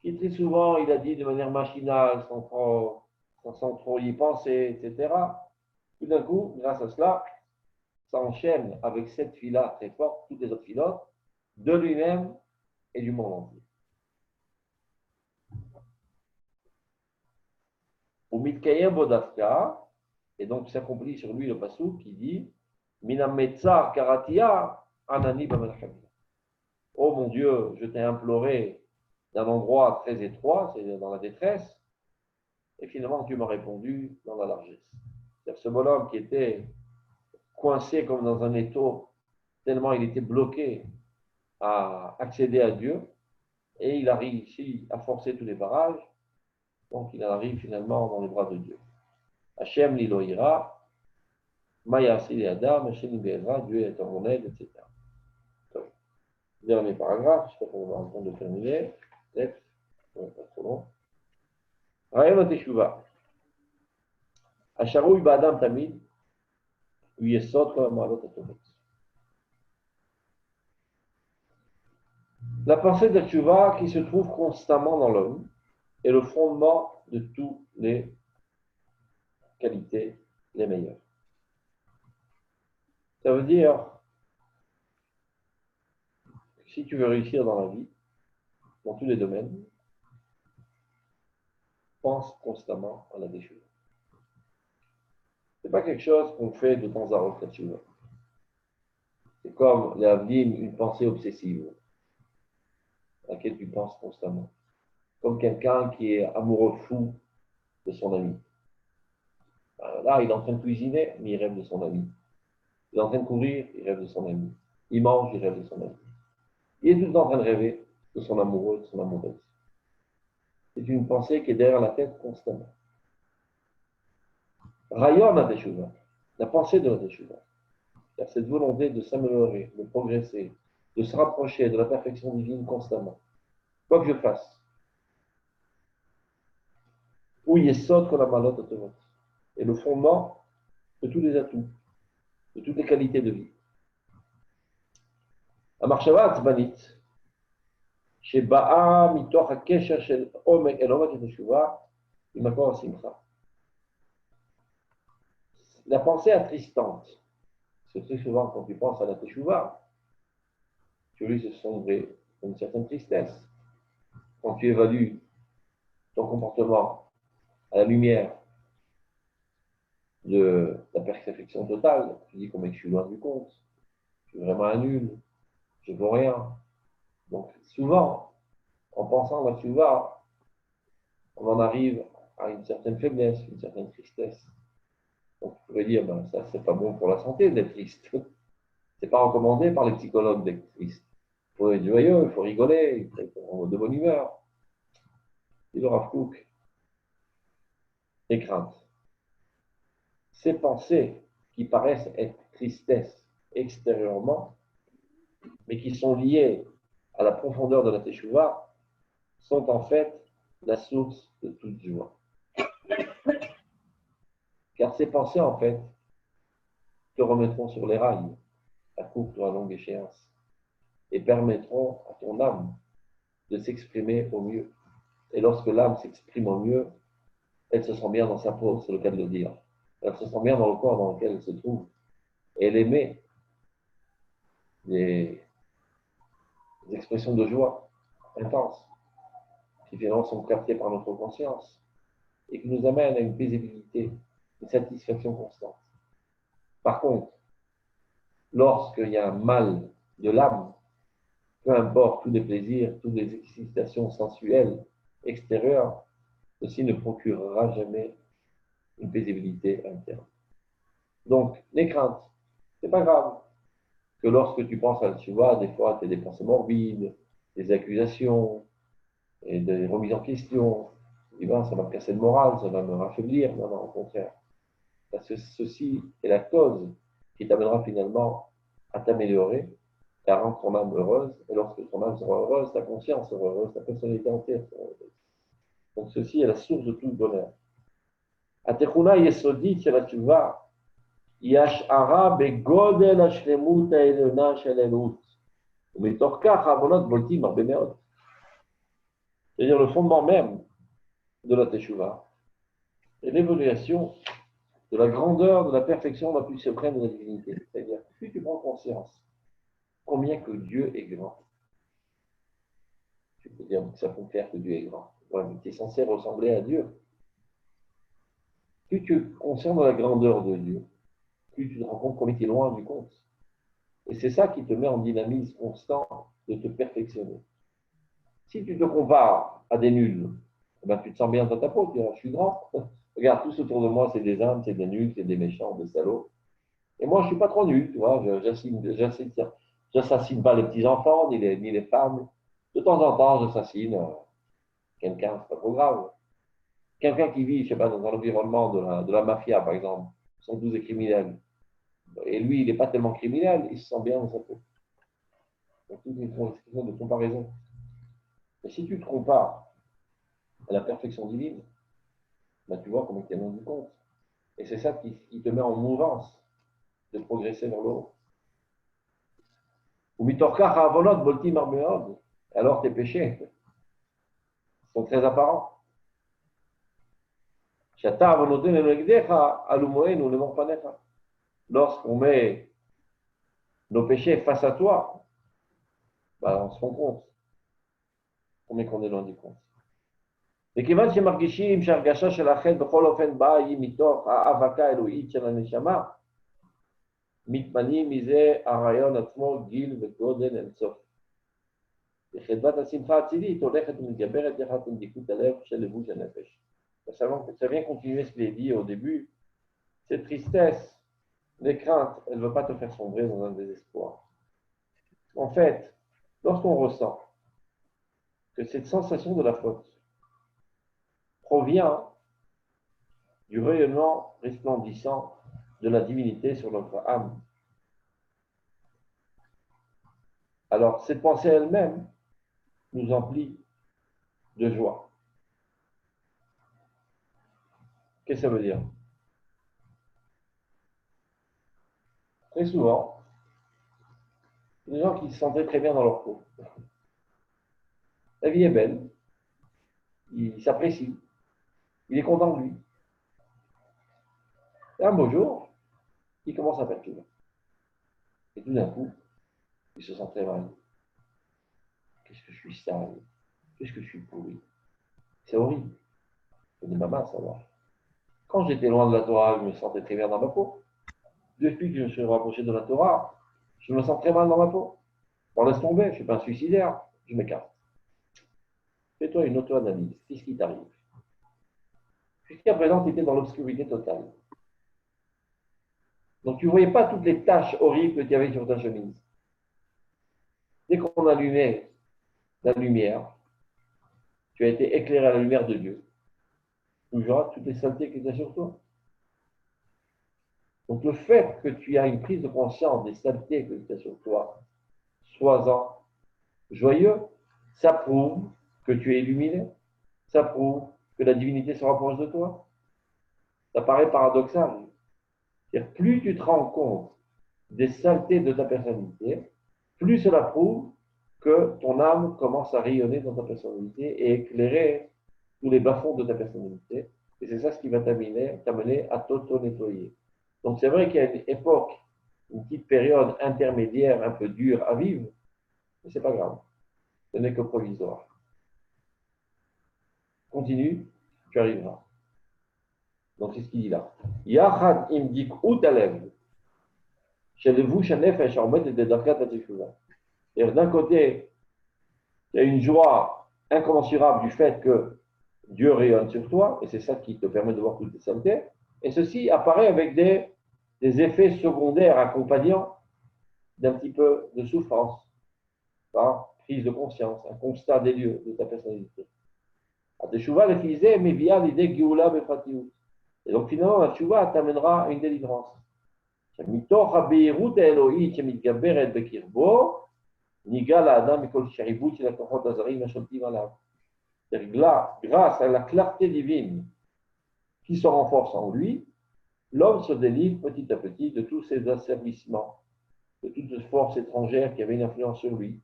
qui très souvent il a dit de manière machinale, sans trop y penser, etc. Tout d'un coup, grâce à cela, ça enchaîne avec cette fila très forte, toutes les autres filotes, de lui-même et du monde entier. Au Mitkayem Bodafka, et donc s'accomplit sur lui le passou qui dit Minam Metzar Karatia Anani Bamalchamia. Oh mon Dieu, je t'ai imploré d'un endroit très étroit, c'est dans la détresse, et finalement tu m'as répondu dans la largesse. C'est-à-dire ce bonhomme qui était coincé comme dans un étau, tellement il était bloqué à accéder à Dieu, et il a réussi à forcer tous les barrages, donc il arrive finalement dans les bras de Dieu. Hachem Liloïra, Maya Sili Adam, Hachem Libe'ezra, Dieu est en mon aide, etc. Donc, dernier paragraphe, je crois qu'on va en train de terminer, peut-être, pas trop long. Rayon Teshuvah. Asharoui Ba'adam Tamid, Uyesot Kol Ma'alot HaTovot. La pensée de Teshuvah qui se trouve constamment dans l'homme est le fondement de toutes les qualités les meilleures. Ça veut dire que si tu veux réussir dans la vie, dans tous les domaines, pense constamment à la Teshuvah. Ce n'est pas quelque chose qu'on fait de temps à autre, la Teshuvah. C'est comme les Havdim, une pensée obsessive à laquelle tu penses constamment. Comme quelqu'un qui est amoureux fou de son ami. Là, il est en train de cuisiner, mais il rêve de son ami. Il est en train de courir, il rêve de son ami. Il mange, il rêve de son ami. Il est tout le temps en train de rêver de son amoureux, de son amoureuse. C'est une pensée qui est derrière la tête constamment. Rayon a Teshuvah, la pensée de la Teshuvah. Il y a cette volonté de s'améliorer, de progresser, de se rapprocher de la perfection divine constamment. Quoi que je fasse. Où Yesod Kol Ma'alot HaTovot. Et le fondement de tous les atouts, de toutes les qualités de vie. המחשבה העצבנית, שבאה מתוך הקשר של עומק אל עומק התשובה, היא מקור השמחה. La pensée attristante, c'est très souvent quand tu penses à la teshuva, tu risques de sombrer dans une certaine tristesse. Quand tu évalues ton comportement à la lumière de la perfection totale, tu dis comment je suis loin du compte, je suis vraiment un nul, je ne vaux rien. Donc souvent, en pensant à la teshuva, on en arrive à une certaine faiblesse, une certaine tristesse. Donc, on pourrait dire, ben, ça, c'est pas bon pour la santé d'être triste. C'est pas recommandé par les psychologues d'être triste. Il faut être joyeux, il faut rigoler, il faut être de bonne humeur. Il le Rav Kook. Les craintes. ces pensées qui paraissent être tristesse extérieurement, mais qui sont liées à la profondeur de la Teshuvah, sont en fait la source de toute joie. Car ces pensées, en fait, te remettront sur les rails, à courte ou à longue échéance, et permettront à ton âme de s'exprimer au mieux. Et lorsque l'âme s'exprime au mieux, elle se sent bien dans sa peau, c'est le cas de le dire. Elle se sent bien dans le corps dans lequel elle se trouve. Et elle émet des expressions de joie intenses, qui finalement sont captées par notre conscience, et qui nous amènent à une paisibilité, une satisfaction constante. Par contre, lorsqu'il y a un mal de l'âme, peu importe tous les plaisirs, toutes les excitations sensuelles extérieures, ceci ne procurera jamais une paisibilité interne. Donc, les craintes, c'est pas grave que lorsque tu penses à la teshuvah, des fois, tu as des pensées morbides, des accusations et des remises en question. Tu dis, ben, ça va me casser le moral, ça va me raffaiblir. Non, non, au contraire. Parce que ceci est la cause qui t'amènera finalement à t'améliorer et à rendre ton âme heureuse. Et lorsque ton âme sera heureuse, ta conscience sera heureuse, ta personnalité entière sera heureuse. Donc, ceci est la source de tout le bonheur. התכונה היסודית של התשובה היא השארה בגודל השלמות העליונה של אלוהות. ומתוך כך העוונות בולטים הרבה מאוד. C'est-à-dire le fondement même de la Teshuvah est l'évaluation de la grandeur, de la perfection la plus suprême de la divinité. C'est-à-dire, plus tu prends conscience combien que Dieu est grand. Tu peux dire que ça peut faire que Dieu est grand. Ouais, mais tu es censé ressembler à Dieu. Plus tu concernes la grandeur de Dieu, plus tu te rends compte combien tu es loin du compte. Et c'est ça qui te met en dynamisme constant de te perfectionner. Si tu te compares à des nuls, ben, tu te sens bien dans ta peau, tu dis, je suis grand. Regarde, tous autour de moi, c'est des âmes, c'est des nuls, c'est des méchants, des salauds. Et moi, je ne suis pas trop nul, tu vois, j'assassine pas les petits-enfants, ni les femmes. De temps en temps, j'assassine quelqu'un, c'est pas trop grave. Quelqu'un qui vit, je sais pas, dans un environnement de la mafia, par exemple, sont tous des criminels. Et lui, il n'est pas tellement criminel, il se sent bien dans sa peau. Donc, tout est une question de comparaison. Mais si tu te compares à la perfection divine, ben, tu vois comment tu es loin du compte. Et c'est ça qui te met en mouvance de progresser vers le haut. Ou mitorkach haavonot boltim armeod. Alors tes péchés sont très apparents. Shata avonoten enegdecha alumoenu lemorpanecha. Lorsqu'on met nos péchés face à toi, ben, on se rend compte combien qu'on est loin du compte. וכיוון שמרגישים שהרגשה של החטא בכל אופן באה היא מתוך ההאבקה האלוהית של הנשמה, מתמנים מזה הרעיון עצמו גיל וגודל אינסוף. וחדוות השמחה האצילית הולכת ומתגברת יחד עם דיקות הלב של לבוש הנפש. Ça vient continuer ce qu'il est dit au début. Cette tristesse, les craintes, elle ne veut pas te faire sombrer dans un désespoir. En fait, lorsqu'on ressent que cette sensation de la faute provient du rayonnement resplendissant de la divinité sur notre âme, alors cette pensée elle-même nous emplit de joie. Qu'est-ce que ça veut dire? Très souvent, des gens qui se sentaient très bien dans leur peau. La vie est belle, il s'apprécie, il est content de lui. Et un beau jour, il commence à perturber. Et tout d'un coup, il se sent très mal. Qu'est-ce que je suis sale? Qu'est-ce que je suis pourri? C'est horrible. C'est des mamas à savoir. Quand j'étais loin de la Torah, je me sentais très bien dans ma peau. Depuis que je me suis rapproché de la Torah, je me sens très mal dans ma peau. On laisse tomber, je ne suis pas un suicidaire, je m'écarte. Fais-toi une auto-analyse. Qu'est-ce qui t'arrive? Jusqu'à présent, tu étais dans l'obscurité totale. Donc, tu ne voyais pas toutes les taches horribles que tu avais sur ta chemise. Dès qu'on allumait la lumière, tu as été éclairé à la lumière de Dieu. Tu verras toutes les saletés qui étaient sur toi. Donc, le fait que tu aies une prise de conscience des saletés que tu as sur toi, sois-en joyeux, ça prouve que tu es illuminé, ça prouve que la divinité se rapproche de toi. Ça paraît paradoxal. C'est-à-dire, plus tu te rends compte des saletés de ta personnalité, plus cela prouve que ton âme commence à rayonner dans ta personnalité et éclairer tous les bas-fonds de ta personnalité. Et c'est ça ce qui va t'amener à t'auto-nettoyer. Donc c'est vrai qu'il y a une époque, une petite période intermédiaire un peu dure à vivre, mais ce n'est pas grave. Ce n'est que provisoire. Continue, tu arriveras. Donc c'est ce qu'il dit là. Yachad imdik utalev. Chez vous, chez Nefesh, en mode de Darkat Ateshuva. Et d'un côté, il y a une joie incommensurable du fait que Dieu rayonne sur toi, et c'est ça qui te permet de voir toutes les saletés. Et ceci apparaît avec des effets secondaires accompagnants d'un petit peu de souffrance, par prise de conscience, un constat des lieux de ta personnalité. À Teshuvah, le Philizé, mais via l'idée Géoula Befatiou. Et donc finalement, la Teshuvah t'amènera à une délivrance. מתוך הבהירות האלוהית שמתגברת בקרבו, ניגע לאדם מכל שריבות של הכוחות הזרים השולטים עליו. Grâce à la clarté divine qui se renforce en lui, l'homme se délivre petit à petit de tous ses asservissements, de toutes ces forces étrangères qui avaient une influence sur lui.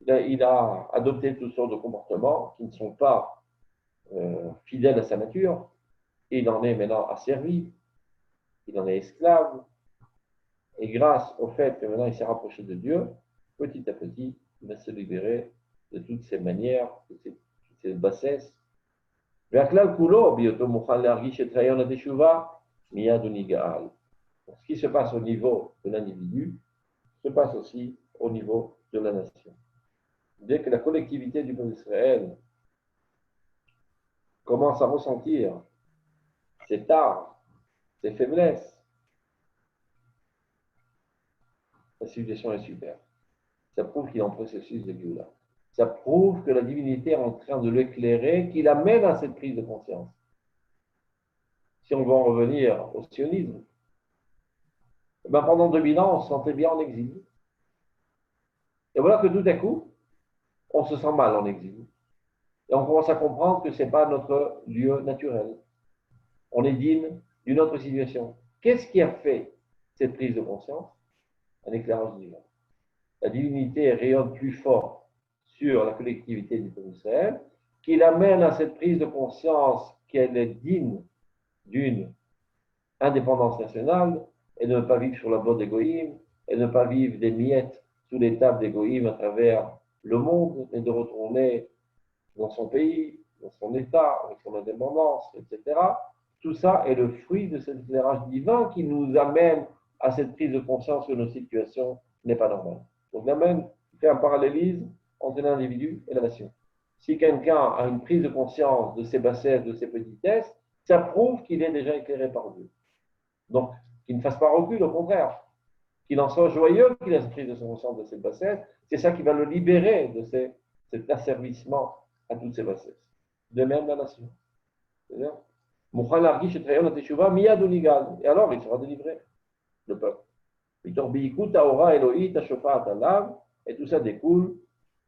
Il a adopté toutes sortes de comportements qui ne sont pas fidèles à sa nature. Il en est maintenant asservi, il en est esclave. Et grâce au fait que maintenant il s'est rapproché de Dieu, petit à petit, il va se libérer de toutes ces manières, de toutes ces bassesses. Ce qui se passe au niveau de l'individu se passe aussi au niveau de la nation. Dès que la collectivité du peuple d'Israël commence à ressentir ses tares, ses faiblesses, la civilisation est super. Ça prouve qu'il est en processus de Géoula. Ça prouve que la divinité est en train de l'éclairer, qui l'amène à cette prise de conscience. Si on veut en revenir au sionisme, ben pendant 2000 ans, on se sentait bien en exil. Et voilà que tout à coup, on se sent mal en exil. Et on commence à comprendre que ce n'est pas notre lieu naturel. On est digne d'une autre situation. Qu'est-ce qui a fait cette prise de conscience? Un éclairage divin. La divinité rayonne plus fort sur la collectivité du peuple d'Israël, qui l'amène à cette prise de conscience qu'elle est digne d'une indépendance nationale et de ne pas vivre sur la botte d'égoïsme et de ne pas vivre des miettes sous les tables d'égoïsme à travers le monde, mais de retourner dans son pays, dans son État, avec son indépendance, etc. Tout ça est le fruit de cet éclairage divin qui nous amène à cette prise de conscience que notre situation n'est pas normale. Donc, l'amène fait un parallélisme entre l'individu et la nation. Si quelqu'un a une prise de conscience de ses bassesses, de ses petitesses, ça prouve qu'il est déjà éclairé par Dieu. Donc, qu'il ne fasse pas recul, au contraire. Qu'il en soit joyeux, qu'il ait cette prise de conscience de ses bassesses. C'est ça qui va le libérer de cet asservissement à toutes ces bassesses. De même la nation. C'est-à-dire, et alors il sera délivré, le peuple. Et tout ça découle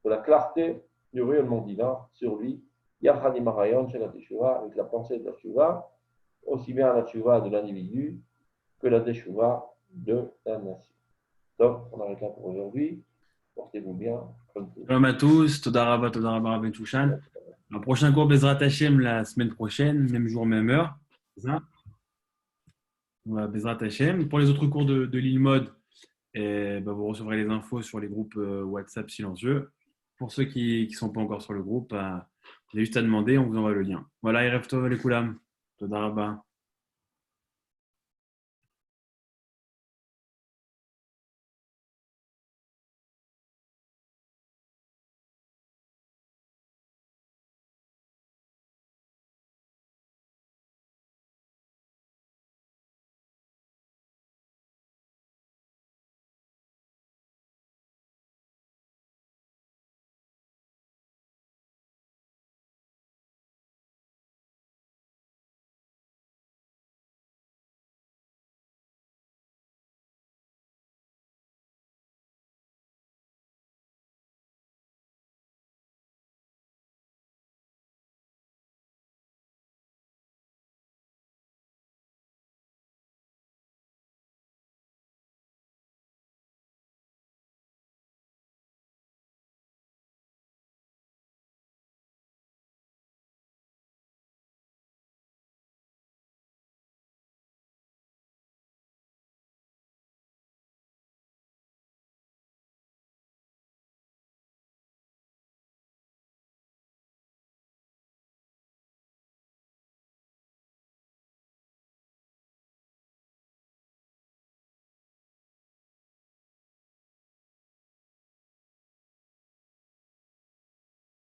de la clarté du rayonnement divin sur lui, avec la pensée de la teshuva, aussi bien la teshuva de l'individu que la teshuva de la nation. Donc, on arrête là pour aujourd'hui. Portez-vous bien. Shalom à tous, Toda Rabba Rabbi Touchan. Un prochain cours Bezrat Hashem la semaine prochaine, même jour, même heure. C'est ça? Voilà, Bezrat Hashem. Pour les autres cours de l'Ilmod, vous recevrez les infos sur les groupes WhatsApp silencieux. Pour ceux qui ne sont pas encore sur le groupe, vous avez juste à demander, on vous envoie le lien. Voilà, Erev Tov les Koulam. Toda Rabba.